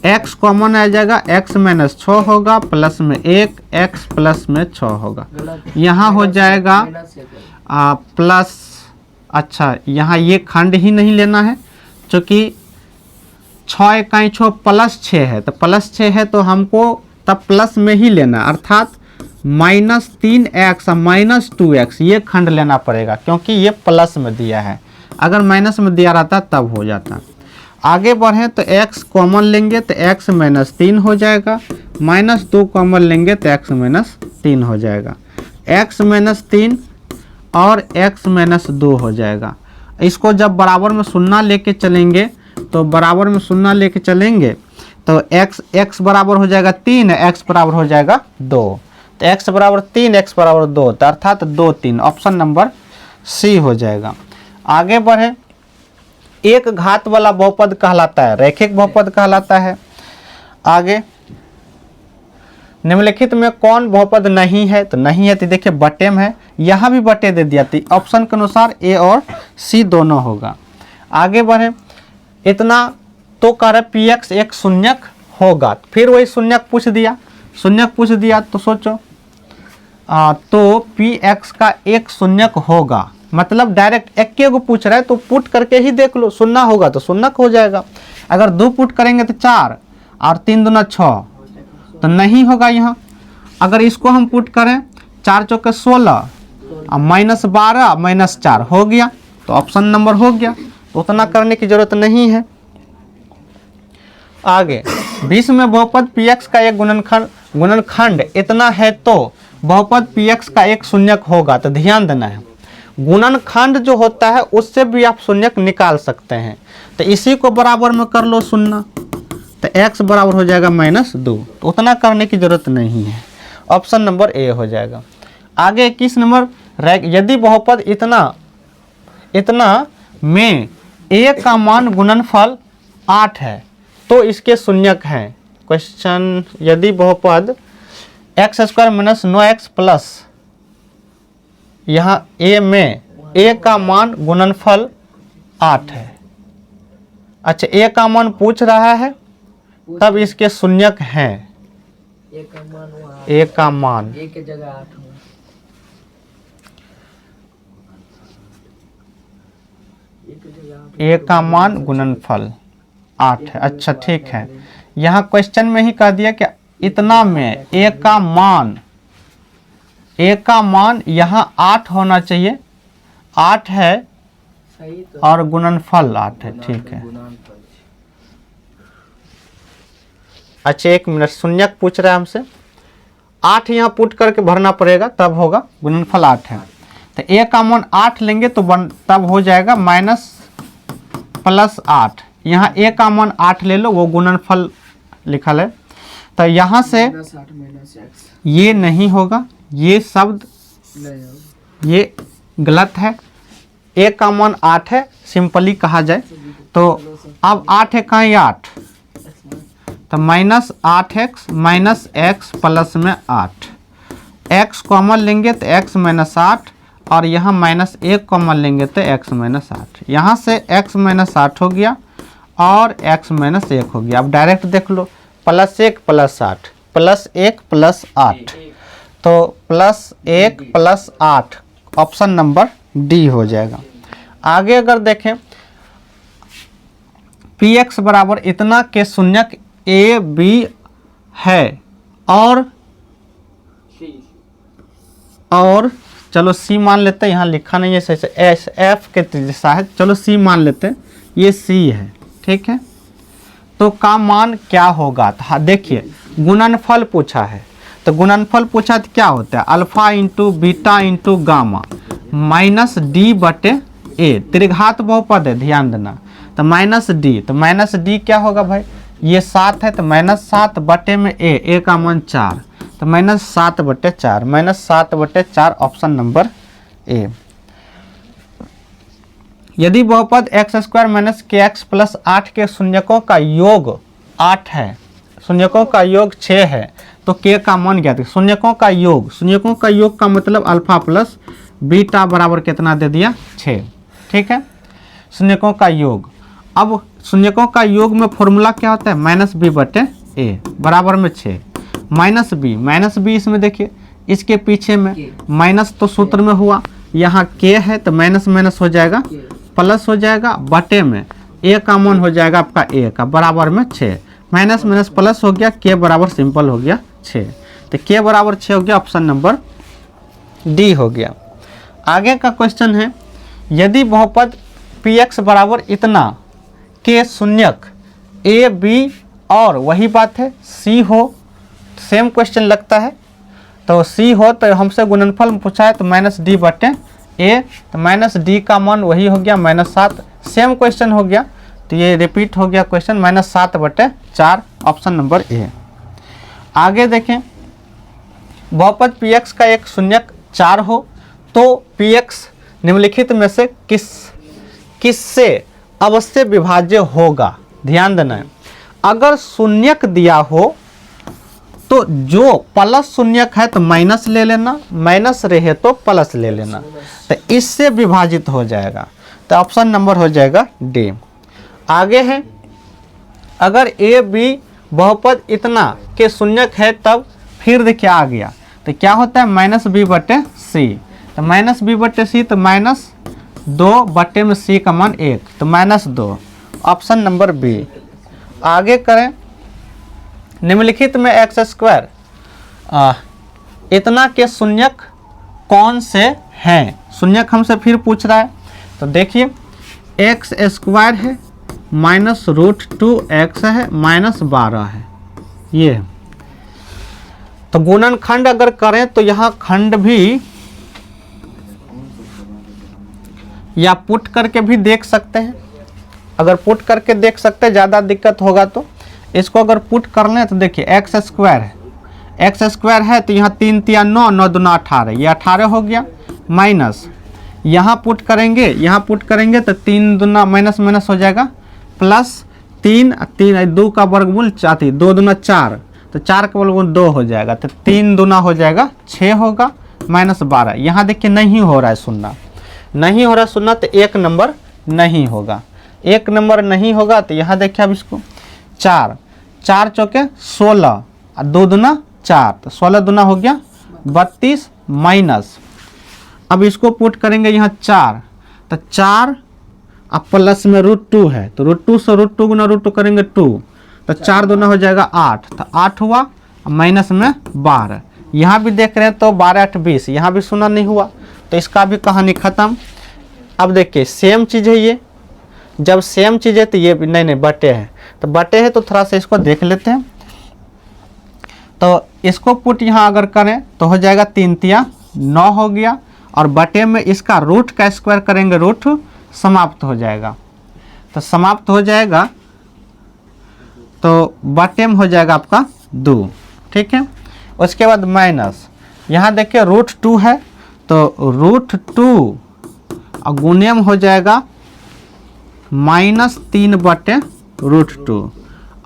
x कॉमन आ जाएगा, x माइनस 6 होगा प्लस में 1 x प्लस में 6 होगा। यहाँ हो जाएगा प्लस, अच्छा यहाँ ये खंड ही नहीं लेना है क्योंकि 6 1 6 प्लस 6 है, तो प्लस 6 है तो हमको तब प्लस में ही लेना, अर्थात -3x -2x ये खंड लेना पड़ेगा क्योंकि ये प्लस में दिया है। अगर माइनस में दिया रहता तब हो जाता। आगे बढ़ें तो x कॉमन लेंगे तो x -3 हो जाएगा, -2 कॉमन लेंगे तो x -3 हो जाएगा, x -3 और x -2 हो जाएगा। इसको जब बराबर में शून्य लेके चलेंगे तो बराबर में शून्य लेके चलेंगे तो x बराबर हो जाएगा 3, x बराबर हो जाएगा 2, तो x बराबर 3 x बराबर 2, तो अर्थात 2 3, ऑप्शन नंबर सी हो जाएगा। आगे बढ़े, एक घात वाला बहुपद कहलाता है, रैखिक बहुपद कहलाता है। आगे निम्नलिखित में कौन बहुपद नहीं है, तो नहीं है तो देखिए बटे में है, यहाँ भी बटे दे दिया, तो ऑप्शन के अनुसार ए और सी दोनों होगा। आगे बढ़े, इतना तो कह रहे px एक शून्यक होगा, फिर वही शून्यक पूछ दिया तो सोचो तो px का एक शून्यक होगा, मतलब डायरेक्ट एक को पूछ रहा है तो पुट करके ही देख लो, शून्य होगा तो शून्यक हो जाएगा। अगर 2 पुट करेंगे तो 4 और 3 दूना 6, तो नहीं होगा यहाँ। अगर इसको हम पुट करें 4 चौके 16 और -12 -4 हो गया, तो ऑप्शन नंबर हो गया, तो उतना करने की जरूरत नहीं है। आगे 20 में बहुपद px का एक गुणनखंड इतना है तो बहुपद px का एक शून्यक होगा। तो ध्यान देना है, गुणनखंड जो होता है उससे भी आप शून्यक निकाल सकते हैं। तो इसी को बराबर में कर लो शून्य, तो x बराबर हो जाएगा -2, तो उतना करने की जरूरत नहीं है, ऑप्शन नंबर ए हो जाएगा। आगे 21 नंबर, यदि बहुपद इतना में a का मान गुणनफल 8 है तो इसके शून्यक हैं। क्वेश्चन, यदि बहुपद x square minus 9x plus, यहाँ a में a का मान गुणनफल 8 है। अच्छा, a का मान पूछ रहा है तब इसके शून्यक हैं। a का मान a का मान गुणनफल 8 है। अच्छा ठीक है, यहाँ क्वेश्चन में ही कह दिया कि इतना में a का मान यहाँ 8 होना चाहिए, 8 है और गुणनफल 8 है। ठीक है, अच्छा 1 मिनट, शून्यक पूछ रहा है हमसे। 8 यहाँ पुट करके भरना पड़ेगा तब होगा, गुणनफल 8 है। तो a का मान 8 लेंगे तो तब हो जाएगा माइनस प्लस 8। यहाँ a का मान 8 ले लो, वो गुणनफल लिखल है। तो यहाँ से ये नहीं होगा, ये शब्द ये गलत है। a का मान 8 है, सिंपली कहा जाए तो अब 8 है कहाँ 8, तो minus 8x minus x plus में 8, x कॉमन लेंगे तो x माइनस 8 और यहाँ माइनस 1 कॉमन लेंगे तो x माइनस 8। यहाँ से x माइनस 8 हो गया और x माइनस 1 हो गया। अब डायरेक्ट देख लो, प्लस 1 प्लस 8 प्लस 1 प्लस 8, तो plus 1 plus 8 option number D हो जाएगा। आगे अगर देखें px बराबर इतना के शून्यक a b है और चलो c मान लेते हैं, यहाँ लिखा नहीं है सही से, एस एफ के जैसा है, चलो c मान लेते हैं, ये c है, ठीक है। तो का मान क्या होगा, तो देखिए गुणनफल पूछा है, तो गुणनफल पूछा तो क्या होता है, alpha into beta into gamma minus D बटे ए, त्रिघात बहुपद है ध्यान देना, तो माइनस डी, तो माइनस डी क्या होगा भाई, ये 7 है तो माइनस 7 बटे में ए का मान 4, तो माइनस 7 बटे 4, माइनस 7 बटे 4 ऑप्शन नंबर ए। यदि बहुपद एक्स स्क्वायर माइनस के एक्स प्लस 8 के शून्यकों का योग 8 है, शून्यकों का योग 6 है, तो के का मान ज्ञात है। शून्यकों का योग का मतलब अल्फा प्लस बीटा बराबर कितना दे दिया 6, ठीक है, शून्यकों का योग। अब शून्यकों का योग में फॉर्मूला क्या होता है, माइनस बी बटे ए बराबर में 6, माइनस बी इसमें देखिए इसके पीछे में माइनस तो सूत्र में हुआ, यहाँ के है तो माइनस माइनस हो जाएगा प्लस हो जाएगा, बटे में ए का मान हो जाएगा आपका ए का बराबर में 6, माइनस माइनस प्लस हो गया, के बराबर सिंपल हो गया 6, तो के बराबर 6 हो गया, ऑप्शन नंबर डी हो गया। आगे का क्वेश्चन है, यदि बहुपद px बराबर इतना के शून्यक a b और वही बात है c हो, सेम क्वेश्चन लगता है, तो c हो तो हमसे गुणनफल पूछा है तो माइनस डी बटे a, तो माइनस डी का मान वही हो गया माइनस 7, सेम क्वेश्चन हो गया, तो ये रिपीट हो गया क्वेश्चन, माइनस 7 बटे 4 ऑप्शन नंबर ए। आगे देखें, बहुपद px का एक शून्यक 4 हो तो px निम्नलिखित में से किससे अवश्य विभाज्य होगा, ध्यान देना है। अगर शून्यक दिया हो तो जो प्लस शून्यक है तो माइनस ले लेना, माइनस रहे तो प्लस ले लेना, तो इससे विभाजित हो जाएगा, तो ऑप्शन नंबर हो जाएगा डी। आगे है, अगर ए बी बहुपद इतना के शून्यक है तब फिर देखिए आ गया, तो क्या होता है माइनस बी बटे सी, तो माइनस बी बटे सी, तो माइनस 2 बटे में सी का मान 1, तो माइनस 2 ऑप्शन नंबर बी। आगे करें, निम्नलिखित में एक्स स्क्वायर इतना के शून्यक कौन से हैं, शून्यक हमसे फिर पूछ रहा है, तो देखिए एक्स स्क्वायर है माइनस रूट 2x है माइनस 12 है, ये तो गुणनखंड अगर करें तो यहाँ खंड भी या पुट करके भी देख सकते हैं, अगर पुट करके देख सकते हैं ज़्यादा दिक्कत होगा तो इसको अगर पुट कर लें तो देखिए एक्स स्क्वायर है तो यहाँ 3 3 9 9 2 18, ये 18 हो गया, माइनस यहाँ पुट करेंगे तो 3 दूना माइनस माइनस हो जाएगा, प्लस 3 2 का वर्गमूल 4, 2 दूना 4, तो 4 का वर्गमूल 2 हो जाएगा, तो 3 दूना हो जाएगा 6 होगा, माइनस 12। यहाँ देखिए नहीं हो रहा है सुनना, तो 1 नंबर नहीं होगा, 1 नंबर नहीं होगा, तो यहाँ देखिए अब इसको 4 चौके 16 और 2 दूना 4, तो 16 दूना हो गया 32 माइनस, अब इसको पुट करेंगे यहाँ 4, तो 4 अब प्लस में रूट 2 है, तो रूट 2 से रूट 2 गुना रूट 2 करेंगे 2, तो 4 दूना हो जाएगा 8, तो 8 हुआ, माइनस में 12, यहाँ भी देख रहे हैं तो 12 8 20, यहाँ भी सुना नहीं हुआ, तो इसका भी कहानी ख़त्म। अब देखिए सेम चीज़ है, ये जब सेम चीज़ है तो ये नहीं बटे है, तो बटे है तो थोड़ा सा इसको देख लेते हैं। तो इसको पुट यहाँ अगर करें तो हो जाएगा 3 तिया 9 हो गया, और बटे में इसका रूट का स्क्वायर करेंगे, रूट समाप्त हो जाएगा। तो समाप्त हो जाएगा तो बटे में हो जाएगा आपका 2, ठीक है। उसके बाद माइनस, यहाँ देखिए √2 है तो √2 और गुणे में हो जाएगा -3 बटे √2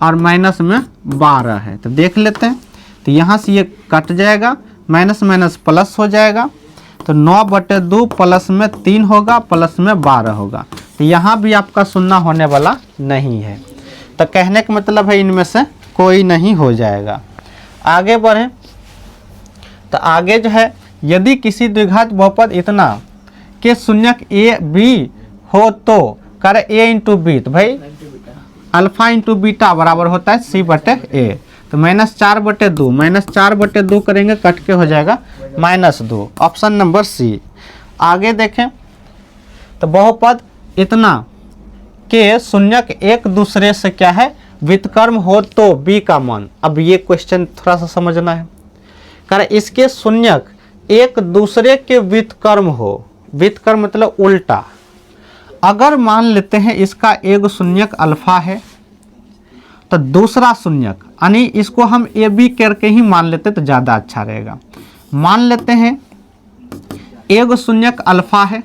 और माइनस में 12 है। तो देख लेते हैं, तो यहाँ से ये कट जाएगा, माइनस माइनस प्लस हो जाएगा, तो 9 बटे 2 प्लस में 3 होगा, प्लस में 12 होगा। तो यहाँ भी आपका शून्य होने वाला नहीं है। तो कहने का मतलब है इनमें से कोई नहीं हो जाएगा। आगे बढ़ें तो आगे जो है, यदि किसी द्विघात बहुपद इतना के शून्यक ए बी हो तो करे a इंटू बी, तो भाई अल्फा इंटू बीटा बराबर होता है c बटे ए। तो -4 बटे 2, -4 बटे 2 करेंगे, कट के हो जाएगा -2, ऑप्शन नंबर सी। आगे देखें तो बहुपद इतना के शून्यक एक दूसरे से क्या है व्युत्क्रम हो तो b का मान। अब ये क्वेश्चन थोड़ा सा समझना है, कारण इसके शून्यक एक दूसरे के व्युत्क्रम हो, व्युत्क्रम मतलब उल्टा। अगर मान लेते हैं इसका एक शून्यक अल्फा है तो दूसरा शून्यक, यानी इसको हम ए बी करके ही मान लेते तो ज़्यादा अच्छा रहेगा। मान लेते हैं एक शून्यक अल्फा है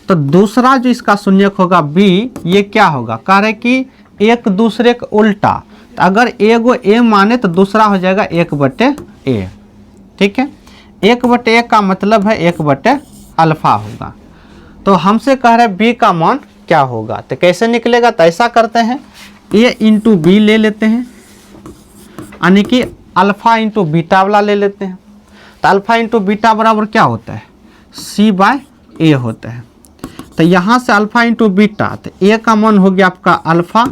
तो दूसरा जो इसका शून्यक होगा बी, ये क्या होगा, कह रहे कि एक दूसरे का उल्टा। तो अगर एगो ए माने तो दूसरा हो जाएगा 1/a, ठीक है। 1/a का मतलब है 1/α होगा। तो हमसे कह रहे बी का मान क्या होगा, तो कैसे निकलेगा, तो ऐसा करते हैं a इंटू बी ले लेते हैं, यानी कि अल्फा इंटू बीटा वाला ले लेते हैं। तो अल्फा इंटू बीटा बराबर क्या होता है, c/a होता है। तो यहाँ से अल्फा इंटू बीटा, तो a का मान हो गया आपका अल्फा,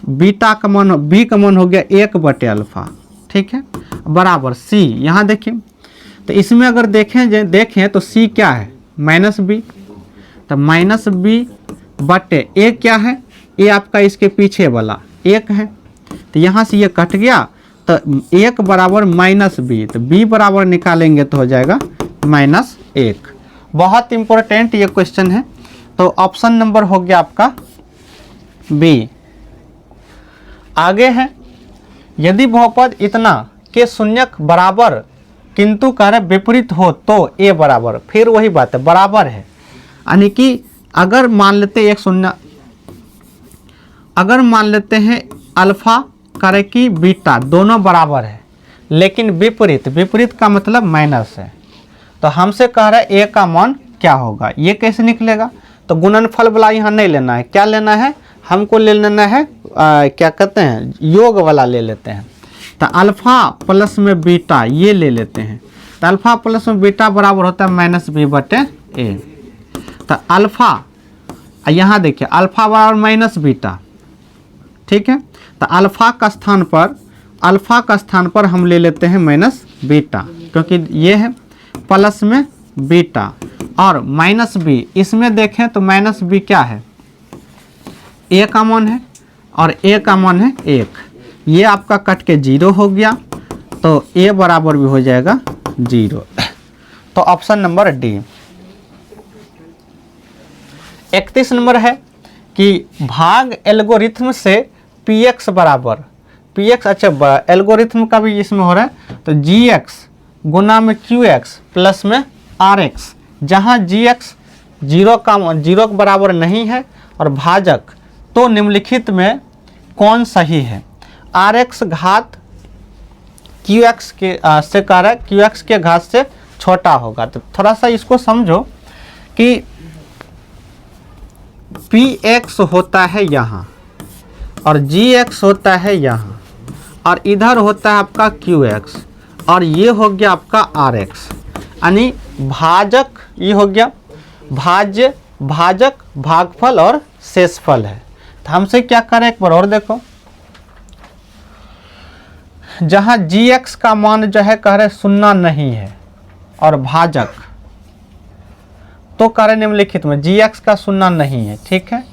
बीटा का मान b का मान हो गया 1/α, ठीक है, बराबर c। यहाँ देखिए तो इसमें अगर देखें तो c क्या है -b, तो -b बटे a क्या है, a आपका इसके पीछे वाला 1 है। तो यहाँ से ये कट गया तो 1 बराबर -b, तो b बराबर निकालेंगे तो हो जाएगा -1। बहुत इंपॉर्टेंट ये क्वेश्चन है। तो ऑप्शन नंबर हो गया आपका बी। आगे है, यदि बहुपद इतना के शून्यक बराबर किंतु कार्य विपरीत हो तो a बराबर, फिर वही बात है बराबर है, यानी कि अगर मान लेते एक शून्य, अगर मान लेते हैं अल्फा कार्य की बीटा दोनों बराबर है लेकिन विपरीत, विपरीत का मतलब माइनस है, तो हमसे कह रहा है a का मान क्या होगा। ये कैसे निकलेगा, तो गुणनफल वाला यहाँ नहीं लेना है, क्या लेना है हमको, ले लेना है क्या कहते हैं योग वाला ले लेते हैं। तो अल्फा प्लस में बीटा ये ले लेते हैं, तो अल्फा प्लस में बीटा बराबर होता है -b/a। तो अल्फा यहाँ देखिए अल्फा बराबर -बीटा, ठीक है। तो अल्फा का स्थान पर हम ले लेते हैं -बीटा, क्योंकि ये है प्लस में बीटा और -b। इसमें देखें तो -b क्या है, a का मान है और a का मान है 1, ये आपका कट के 0 हो गया, तो a बराबर भी हो जाएगा 0। तो ऑप्शन नंबर डी। 31 नंबर है कि भाग एल्गोरिथम से px बराबर px, अच्छा एल्गोरिथम का भी इसमें हो रहा है, तो gx गुना में qx प्लस में rx, जहाँ gx 0 के बराबर नहीं है और भाजक, तो निम्नलिखित में कौन सही है। rx घात qx के से कारक qx के घात से छोटा होगा। तो थोड़ा सा इसको समझो कि px होता है यहाँ और gx होता है यहाँ और इधर होता है आपका qx और ये हो गया आपका rx, यानी भाजक ये हो गया भाज्य, भाजक भागफल और शेषफल है। तो हमसे क्या करें एक बार और देखो, जहाँ gx का मान जो है कह रहे 0 नहीं है और भाजक, तो कह रहे निम्नलिखित में gx का 0 नहीं है, ठीक है।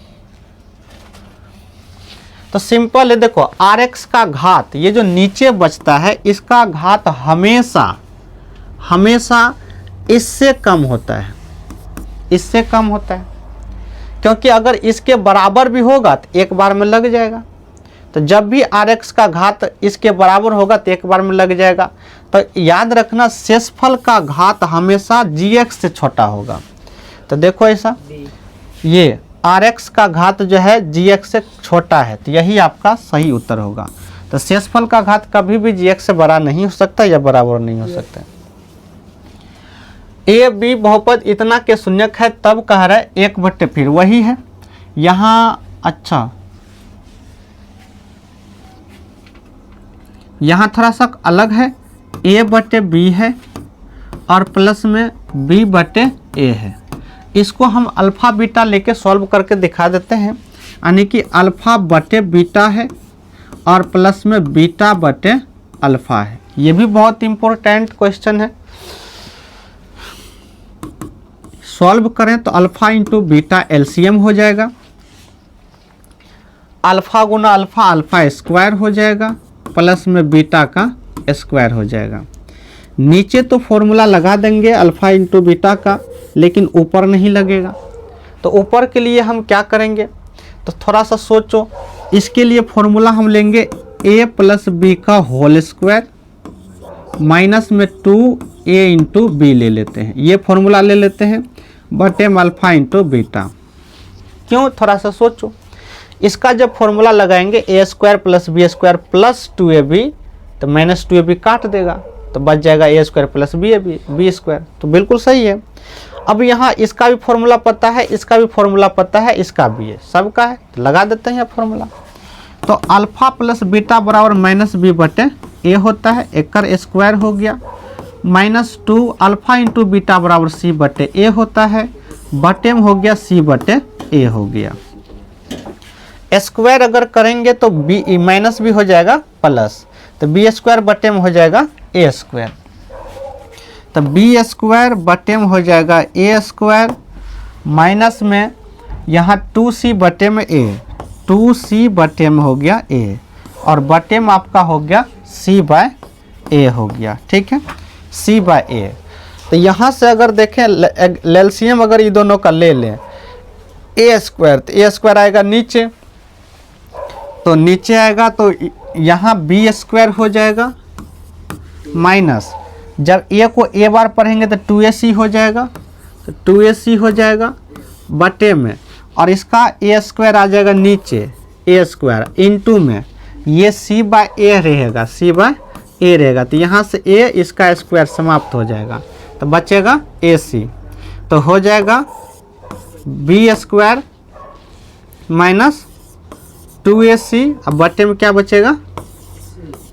तो सिंपल है, देखो आर एक्स का घात, ये जो नीचे बचता है इसका घात हमेशा हमेशा इससे कम होता है, इससे कम होता है, क्योंकि अगर इसके बराबर भी होगा तो एक बार में लग जाएगा। तो जब भी आर एक्स का घात इसके बराबर होगा तो एक बार में लग जाएगा। तो याद रखना शेषफल का घात हमेशा जी एक्स से छोटा होगा। तो देखो ऐसा, ये आर एक्स का घात जो है जी एक्स से छोटा है, तो यही आपका सही उत्तर होगा। तो शेषफल का घात कभी भी जी एक्स से बड़ा नहीं हो सकता या बराबर नहीं हो सकता। ए बी बहुपद इतना के शून्यक है, तब कह रहा है 1/, फिर वही है यहाँ। अच्छा, यहाँ थोड़ा सा अलग है, a/b है और प्लस में b/a है। इसको हम अल्फ़ा बीटा लेके सॉल्व करके दिखा देते हैं, यानी कि अल्फ़ा/बीटा है और प्लस में बीटा/अल्फ़ा है। ये भी बहुत इम्पोर्टेंट क्वेश्चन है। सॉल्व करें तो अल्फ़ा इंटू बीटा एलसीएम हो जाएगा, अल्फ़ा गुना अल्फ़ा अल्फ़ा स्क्वायर हो जाएगा, प्लस में बीटा का स्क्वायर हो जाएगा। नीचे तो फॉर्मूला लगा देंगे अल्फ़ा इंटू बीटा का, लेकिन ऊपर नहीं लगेगा। तो ऊपर के लिए हम क्या करेंगे, तो थोड़ा सा सोचो। इसके लिए फॉर्मूला हम लेंगे a + b का होल स्क्वायर माइनस में 2a इंटू बी ले लेते हैं, ये फॉर्मूला ले लेते हैं, बटे अल्फ़ा इंटू बीटा। क्यों, थोड़ा सा सोचो। इसका जब फॉर्मूला लगाएंगे a² + b² + 2ab, तो -2ab काट देगा तो बच जाएगा a² + b² तो बिल्कुल सही है। अब यहाँ इसका भी फॉर्मूला पता है, इसका भी फॉर्मूला पता है, इसका भी है, सबका है, तो लगा देते हैं फॉर्मूला। तो अल्फ़ा + बीटा बराबर -b/a होता है, एक का स्क्वायर हो गया, -2 अल्फ़ा इंटू बीटा बराबर c/a होता है, बटे में हो गया c/a हो गया। स्क्वायर अगर करेंगे तो -b हो जाएगा प्लस, तो b² बटे में हो जाएगा a², तो b² बटे में हो जाएगा a² माइनस में यहाँ 2c बटे में a, 2c बटे में हो गया a और बटे में आपका हो गया c/a हो गया। ठीक है, c/a। तो यहाँ से अगर देखें एलसीएम अगर ये दोनों का ले लें a² तो a² आएगा नीचे, तो नीचे आएगा तो यहाँ b² हो जाएगा माइनस, जब a को a बार पढ़ेंगे तो 2ac हो जाएगा, तो 2ac हो जाएगा बटे में, और इसका a² आ जाएगा नीचे, a² इंटू में ये c/a रहेगा, c/a रहेगा, तो यहाँ से a इसका स्क्वायर समाप्त हो जाएगा, तो बचेगा ac, तो हो जाएगा b² माइनस 2ac, अब बटे में क्या बचेगा,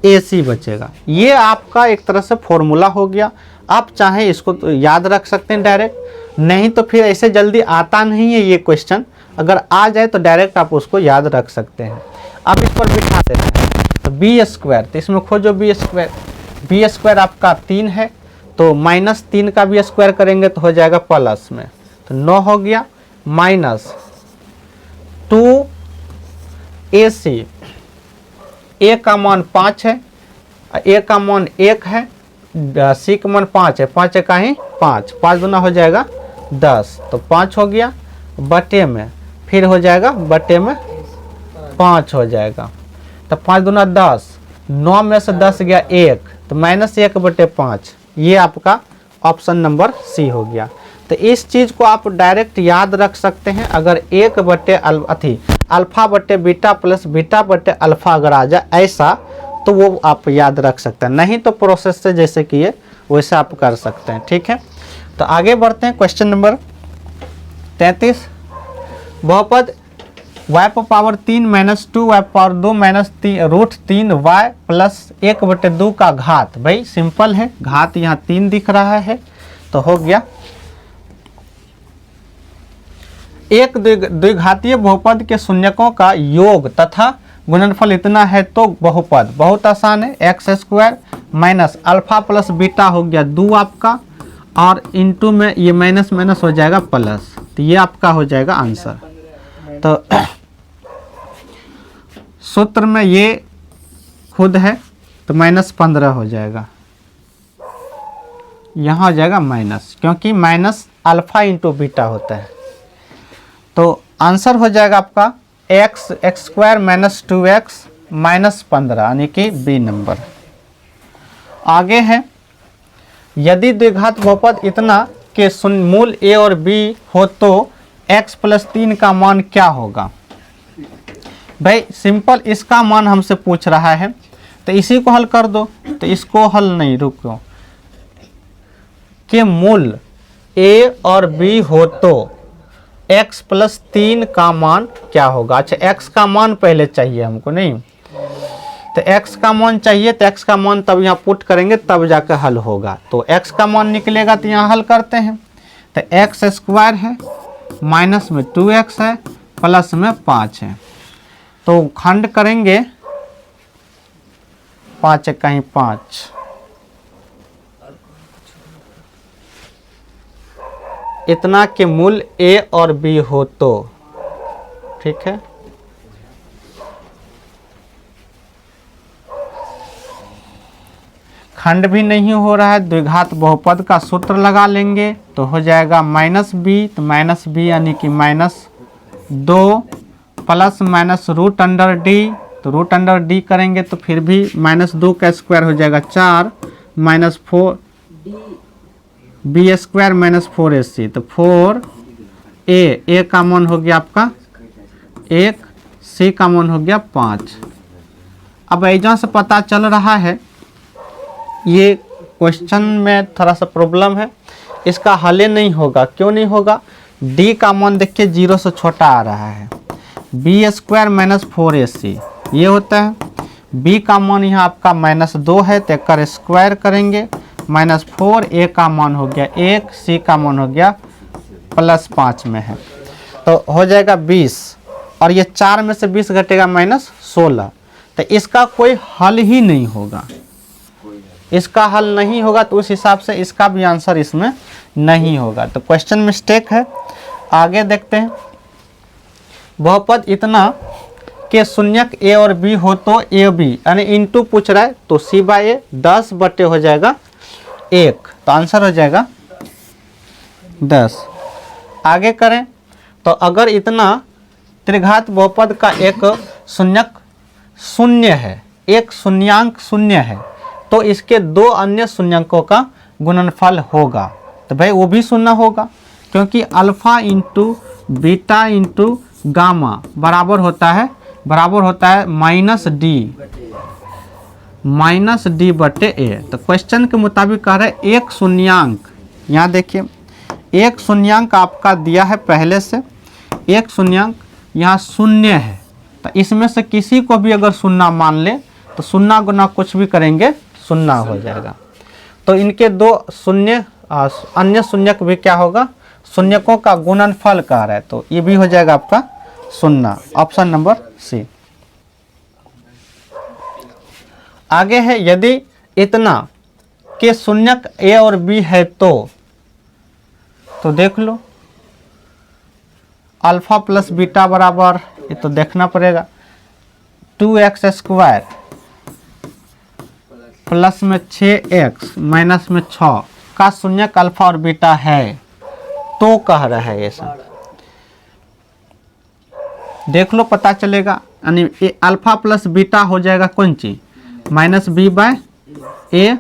ac बचेगा। ये आपका एक तरह से फॉर्मूला हो गया। आप चाहें इसको तो याद रख सकते हैं डायरेक्ट, नहीं तो फिर ऐसे जल्दी आता नहीं है ये क्वेश्चन, अगर आ जाए तो डायरेक्ट आप उसको याद रख सकते हैं। अब इस पर बिठा देना है, तो b², तो इसमें खोजो b² आपका 3 है, तो -3 का b² करेंगे तो हो जाएगा प्लस में, तो 9 हो गया, माइनस 2ac, a का मान 5 है, a का मान 1 है, c का मान 5 है, 5 का ही 5, 5 गुना हो जाएगा 10, तो 5 हो गया, बटे में फिर हो जाएगा बटे में 5 हो जाएगा, तो 5 गुना 10, 9 में से 10 गया 1, तो -1/5, ये आपका ऑप्शन नंबर सी हो गया। तो इस चीज़ को आप डायरेक्ट याद रख सकते हैं, अगर 1/अल्फ़ा बीटा प्लस बीटा/अल्फ़ा अगर आ जाए ऐसा, तो वो आप याद रख सकते हैं, नहीं तो प्रोसेस से जैसे किए वैसे आप कर सकते हैं। ठीक है, तो आगे बढ़ते हैं। क्वेश्चन नंबर 33, बहुपद y⁻3 - 2y⁻2 - √3y + 1/2 का घात, भाई सिंपल है, घात यहाँ 3 दिख रहा है, तो हो गया एक द्विघातीय बहुपद के शून्यकों का योग तथा गुणनफल इतना है तो बहुपद, बहुत आसान है, x² minus alpha plus beta हो गया 2 आपका, और इंटू में ये माइनस माइनस हो जाएगा प्लस, तो ये आपका हो जाएगा आंसर। तो सूत्र में ये खुद है तो -15 हो जाएगा, यहाँ हो जाएगा माइनस, क्योंकि माइनस अल्फा इंटू बीटा होता है। तो आंसर हो जाएगा आपका x square minus 2x minus 15, यानी कि बी नंबर। आगे है, यदि द्विघात बहुपद इतना के मूल a और b हो तो x प्लस 3 का मान क्या होगा। भाई सिंपल, इसका मान हमसे पूछ रहा है तो इसी को हल कर दो। तो इसको हल नहीं, रुको, के मूल a और b हो तो x प्लस 3 का मान क्या होगा। अच्छा, x का मान पहले चाहिए हमको, नहीं तो x का मान चाहिए, तो x का मान तब यहाँ पुट करेंगे तब जाकर हल होगा। तो x का मान निकलेगा तो यहाँ हल करते हैं। तो x स्क्वायर है, माइनस में 2x है, प्लस में 5 है। तो खंड करेंगे, 5 कहीं 5, इतना के मूल a और b हो तो, ठीक है। खंड भी नहीं हो रहा है, द्विघात बहुपद का सूत्र लगा लेंगे तो हो जाएगा माइनस बी, तो माइनस बी यानी कि -2 plus minus root under D, तो रूट अंडर डी करेंगे तो फिर भी -2 का स्क्वायर हो जाएगा 4, minus 4 B square minus 4ac, तो 4a का मान हो गया आपका 1, c का मान हो गया 5। अब ऐजा से पता चल रहा है, ये क्वेश्चन में थोड़ा सा प्रॉब्लम है, इसका हल नहीं होगा। क्यों नहीं होगा, d का मान देखिए 0 से छोटा आ रहा है, बी स्क्वायर माइनस 4ac ये होता है, b का मान यहाँ आपका -2 है तो एक स्क्वायर करेंगे, -4, a का मान हो गया 1, c का मान हो गया +5 में है, तो हो जाएगा 20, और ये 4 में से 20 घटेगा -16, तो इसका कोई हल ही नहीं होगा। इसका हल नहीं होगा तो उस हिसाब से इसका भी आंसर इसमें नहीं होगा, तो क्वेश्चन मिस्टेक है। आगे देखते हैं, बहुपद इतना के शून्यक a और b हो तो a b यानी इंटू पूछ रहा है तो c/a 10 बटे हो जाएगा 1, तो आंसर हो जाएगा 10। आगे करें तो अगर इतना त्रिघात बहुपद का एक शून्यक शून्य है, एक शून्यांक शून्य है, तो इसके 2 अन्य शून्यंकों का गुणनफल होगा। तो भाई वो भी शून्य होगा, क्योंकि alpha into beta into gamma बराबर होता है -d बटे a। तो क्वेश्चन के मुताबिक कह रहे हैं एक शून्यांक, यहाँ देखिए एक शून्यांक आपका दिया है पहले से, एक शून्यांक यहाँ शून्य है, तो इसमें से किसी को भी अगर शून्य मान ले तो शून्य गुना कुछ भी करेंगे शून्य हो जाएगा। तो इनके 2 शून्य अन्य शून्यक भी क्या होगा, शून्यकों का गुणनफल कह रहा है, तो ये भी हो जाएगा आपका शून्य, ऑप्शन नंबर सी। आगे है, यदि इतना के शून्यक a और b है तो देख लो, अल्फा प्लस बीटा बराबर, ये तो देखना पड़ेगा 2x स्क्वायर प्लस में 6x माइनस में 6 का शून्यक अल्फा और बीटा है तो कह रहा है ये सब। देख लो पता चलेगा, यानी अल्फा प्लस बीटा हो जाएगा कौन चीज -b/a,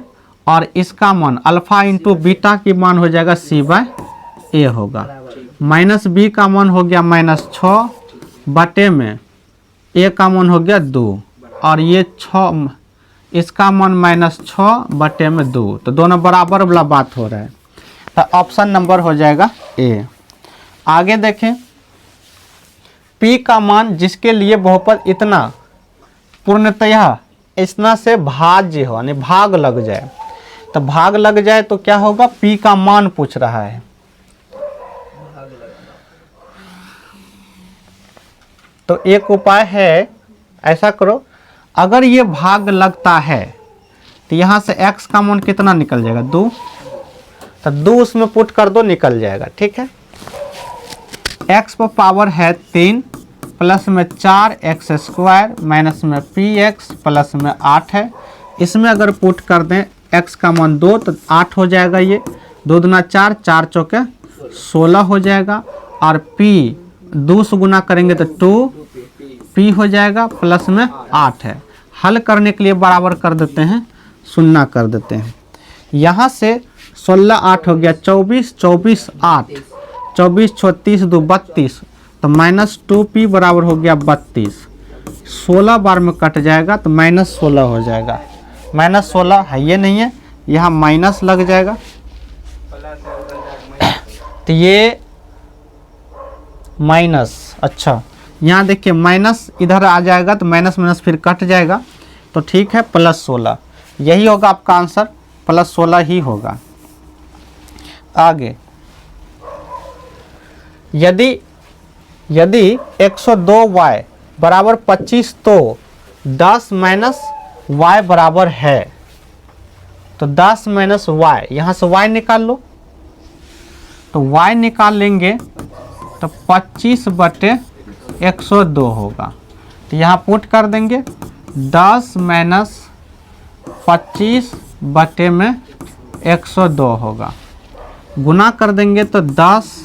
और इसका मान अल्फा इंटू बीटा की मान हो जाएगा c/a होगा, -b का मान हो गया -6 बटे में a का मान हो गया 2, और ये 6 इसका मान -6 बटे में 2, तो दोनों बराबर वाला बात हो रहा है, तो ऑप्शन नंबर हो जाएगा ए। आगे देखें, p का मान जिसके लिए बहुपद इतना पूर्णतः इतना से भाज्य हो, यानी भाग लग जाए, तो भाग लग जाए तो क्या होगा, p का मान पूछ रहा है, तो एक उपाय है, ऐसा करो, अगर ये भाग लगता है तो यहाँ से x का मान कितना निकल जाएगा 2, तो 2 उसमें पुट कर दो, निकल जाएगा, ठीक है। x पर पावर है 3 प्लस में 4x² माइनस में px प्लस में 8 है। इसमें अगर पुट कर दें x का मान 2 तो 8 हो जाएगा। ये 2 दूना 4, 4 चौके 16 हो जाएगा। और p 2 से गुना करेंगे तो 2p हो जाएगा प्लस में 8 है। हल करने के लिए बराबर कर देते हैं, 0 कर देते हैं। यहाँ से 16 8 हो गया 24, 24 8, 24 36 2 32, तो माइनस 2p बराबर हो गया 32। 16 बार में कट जाएगा तो माइनस 16 हो जाएगा। माइनस 16 है, ये नहीं है, यहाँ माइनस लग जाएगा तो ये माइनस। अच्छा यहाँ देखिए माइनस इधर आ जाएगा तो माइनस माइनस फिर कट जाएगा, तो ठीक है प्लस 16 यही होगा आपका आंसर, प्लस 16 ही होगा। आगे यदि 102y बराबर 25 तो 10 माइनस y बराबर है, तो 10 माइनस y, यहाँ से y निकाल लो, तो y निकाल लेंगे तो 25/102 होगा। तो यहाँ पुट कर देंगे 10 माइनस 25/102 होगा। गुना कर देंगे तो 10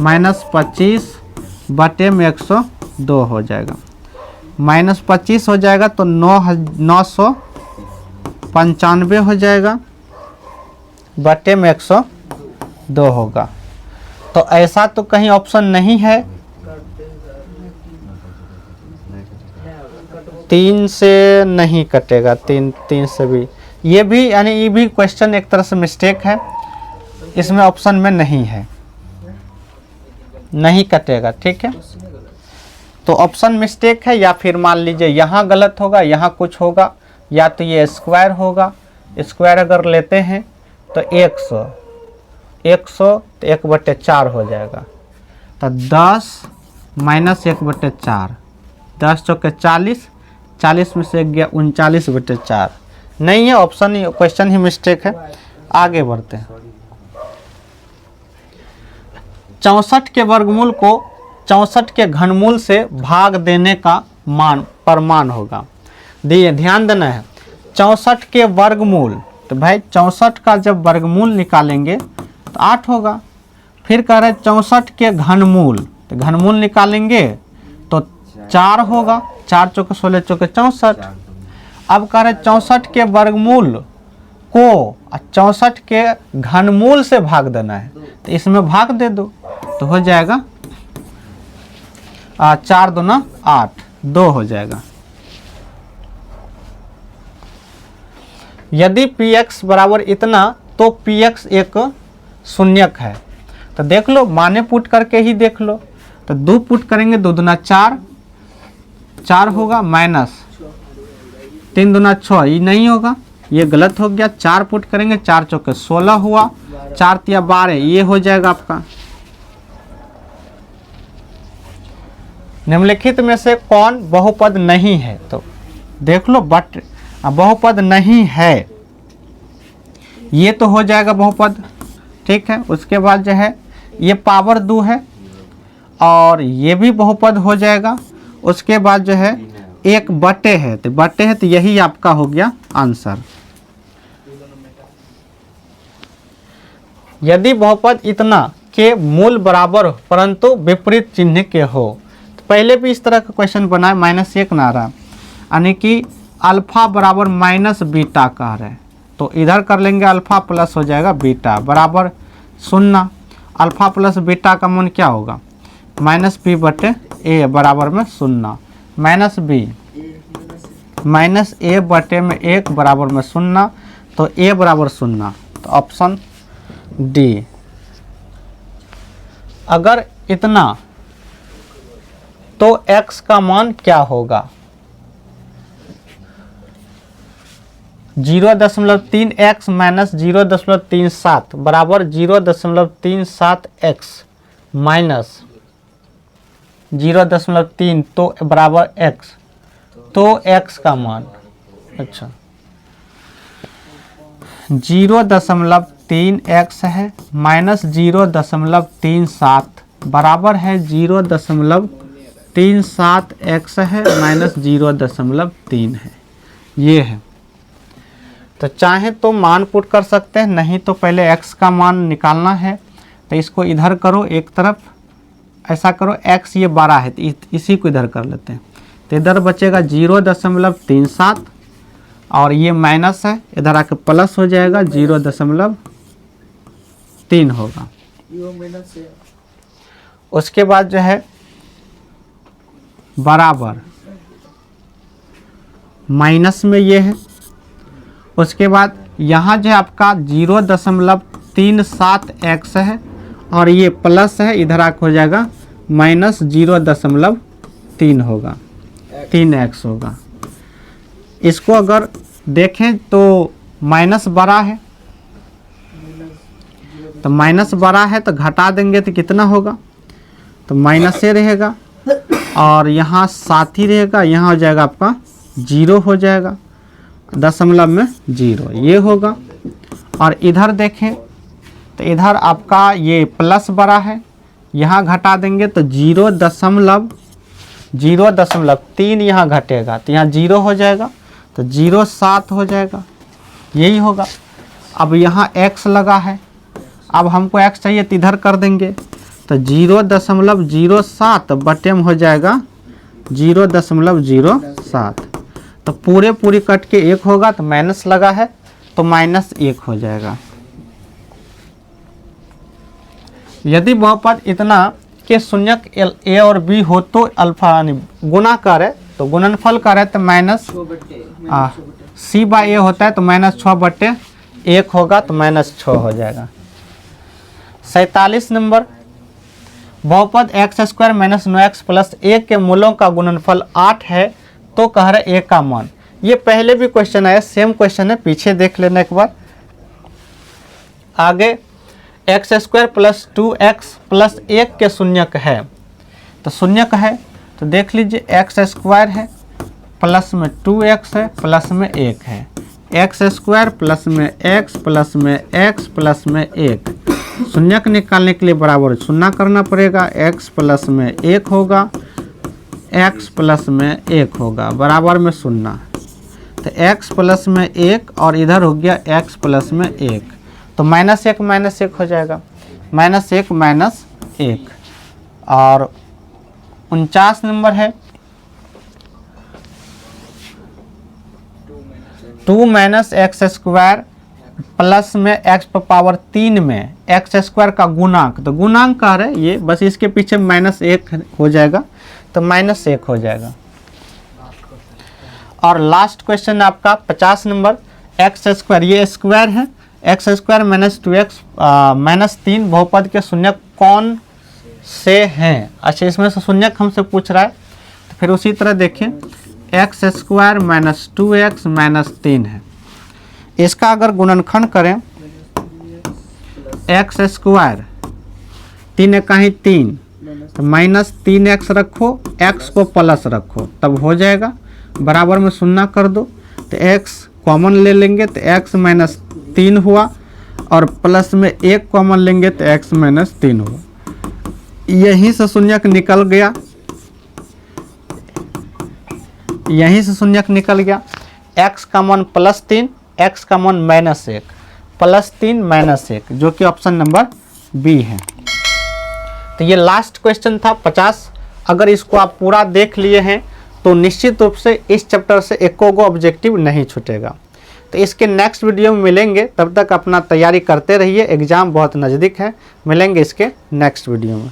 माइनस 25/102 हो जाएगा। माइनस 25 हो जाएगा तो 995 हो जाएगा, बटे में 102 होगा। तो ऐसा तो कहीं ऑप्शन नहीं है, 3 से नहीं कटेगा, 3 से भी, ये भी यानी ये भी क्वेश्चन एक तरह से मिस्टेक है, इसमें ऑप्शन में नहीं है, नहीं कटेगा। ठीक है, तो ऑप्शन मिस्टेक है, या फिर मान लीजिए यहाँ गलत होगा, यहाँ कुछ होगा, या तो ये स्क्वायर होगा। स्क्वायर अगर लेते हैं तो 100 तो 1/4 हो जाएगा। तो 10 माइनस 1/4, 10 चौके 40, 40 में से गया 39/4। नहीं है ऑप्शन, ही क्वेश्चन ही मिस्टेक है। आगे बढ़ते हैं। 64 के वर्गमूल को 64 के घनमूल से भाग देने का मान होगा। दिए ध्यान देना है, 64 के वर्गमूल, तो भाई 64 का जब वर्गमूल निकालेंगे तो 8 होगा। फिर कह रहे 64 के घनमूल, तो घनमूल निकालेंगे तो 4 होगा, 4 चौके 16 चौके 64। अब कह रहे 64 के वर्गमूल को 64 के घनमूल से भाग देना है, तो इसमें भाग दे दो तो हो जाएगा 4 दूना 8, 2 हो जाएगा। यदि px बराबर इतना तो px एक शून्यक है। तो देख लो, माने पुट करके ही देख लो, तो 2 पुट करेंगे, 2 दूना 4, 4 होगा, माइनस 3 दूना 6, ये नहीं होगा, ये गलत हो गया। 4 पुट करेंगे, 4 चौके 16 हुआ, 4 तिया 12, ये हो जाएगा आपका। निम्नलिखित में से कौन बहुपद नहीं है? तो देख लो, बट बहुपद नहीं है, ये तो हो जाएगा बहुपद। ठीक है, उसके बाद जो है ये पावर 2 है और ये भी बहुपद हो जाएगा। उसके बाद जो है 1/, है तो बटे है, तो यही आपका हो गया आंसर। यदि बहुपद इतना के मूल बराबर परंतु विपरीत चिन्ह के हो, तो पहले भी इस तरह का क्वेश्चन बना है, -1 ना रहा, यानी कि अल्फा बराबर माइनस बीटा कह रहे हैं, तो इधर कर लेंगे अल्फा प्लस हो जाएगा बीटा बराबर 0। अल्फा प्लस बीटा का मान क्या होगा? -b/a बराबर में 0, माइनस b माइनस a बटे में 1 बराबर में 0, तो a बराबर 0, तो ऑप्शन डी। अगर इतना तो x का मान क्या होगा? 0.3x माइनस 0.37 बराबर 0.37x माइनस 0.3, तो बराबर x, तो x का मान, अच्छा 0.3x है माइनस 0.37 बराबर है 0.37 37x है माइनस 0.3 है, ये है। तो चाहे तो मान पुट कर सकते हैं, नहीं तो पहले x का मान निकालना है तो इसको इधर करो एक तरफ, ऐसा करो x ये 12 है तो इसी को इधर कर लेते हैं, तो इधर बचेगा 0.37 और ये माइनस है, इधर आके प्लस हो जाएगा 0.3 होगा। उसके बाद जो है बराबर माइनस में ये है, उसके बाद यहाँ जो है आपका 0.37x है और ये प्लस है, इधर आके हो जाएगा माइनस 0.3 होगा, 3x होगा। इसको अगर देखें तो माइनस बड़ा है, तो माइनस बड़ा है तो घटा देंगे तो कितना होगा, तो माइनस से रहेगा और यहाँ साथ ही रहेगा, यहाँ हो जाएगा आपका 0 हो जाएगा, दशमलव में 0 ये होगा। और इधर देखें तो इधर आपका ये प्लस बड़ा है, यहाँ घटा देंगे तो 0.3 यहाँ घटेगा तो यहाँ 0 हो जाएगा, तो 0.7 हो जाएगा, यही होगा। अब यहाँ x लगा है, अब हमको x चाहिए तो इधर कर देंगे तो 0.07 बटे में हो जाएगा 0.07, तो पूरी कट के 1 होगा, तो माइनस लगा है तो -1 हो जाएगा। यदि बहुपद इतना के शून्यक a और b हो तो अल्फा गुना करे तो गुणनफल करे तो माइनस c/a होता है तो -6/1 होगा, तो -6 हो जाएगा। 47 नंबर, बहुपद x² - 9x + 1 के मूलों का गुणनफल 8 है तो कह रहे a का मान। ये पहले भी क्वेश्चन आया, सेम क्वेश्चन है, पीछे देख लेना एक बार। आगे x² + 2x + 1 के शून्यक है, तो शून्यक है तो देख लीजिए x² है प्लस में 2x है प्लस में 1 है, x² प्लस में x प्लस में x प्लस में 1, शून्यक निकालने के लिए बराबर शून्य करना पड़ेगा, x प्लस में 1 होगा, x प्लस में 1 होगा, बराबर में शून्य, तो x प्लस में 1 और इधर हो गया x प्लस में 1, तो -1 हो जाएगा, -1 और 49 नंबर है 2 - x² प्लस में x⁻³ में x² का गुणांक, तो गुणांक कह रहे ये, बस इसके पीछे -1 हो जाएगा, तो -1 हो जाएगा। और लास्ट क्वेश्चन आपका 50 नंबर, x² ये स्क्वायर है, x² - 2x -3 बहुपद के शून्यक कौन से हैं। अच्छा, इसमें से शून्यक हमसे पूछ रहा है, तो फिर उसी तरह देखें x² - 2x -3 है, इसका अगर गुणनखंड करें x², 3 कहीं 3 तो -3x रखो, x को प्लस रखो तब हो जाएगा, बराबर में शून्य कर दो, तो x कॉमन ले लेंगे तो x -3 हुआ और प्लस में 1 कॉमन लेंगे तो x -3 हुआ, यहीं से शून्यक निकल गया, यहीं से शून्यक निकल गया। x का मान +3, x का मान -1, +3 -1 जो कि ऑप्शन नंबर बी है। तो ये लास्ट क्वेश्चन था 50। अगर इसको आप पूरा देख लिए हैं तो निश्चित रूप से इस चैप्टर से एको गो ऑब्जेक्टिव नहीं छूटेगा। तो इसके नेक्स्ट वीडियो में मिलेंगे, तब तक अपना तैयारी करते रहिए, एग्ज़ाम बहुत नज़दीक है। मिलेंगे इसके नेक्स्ट वीडियो में।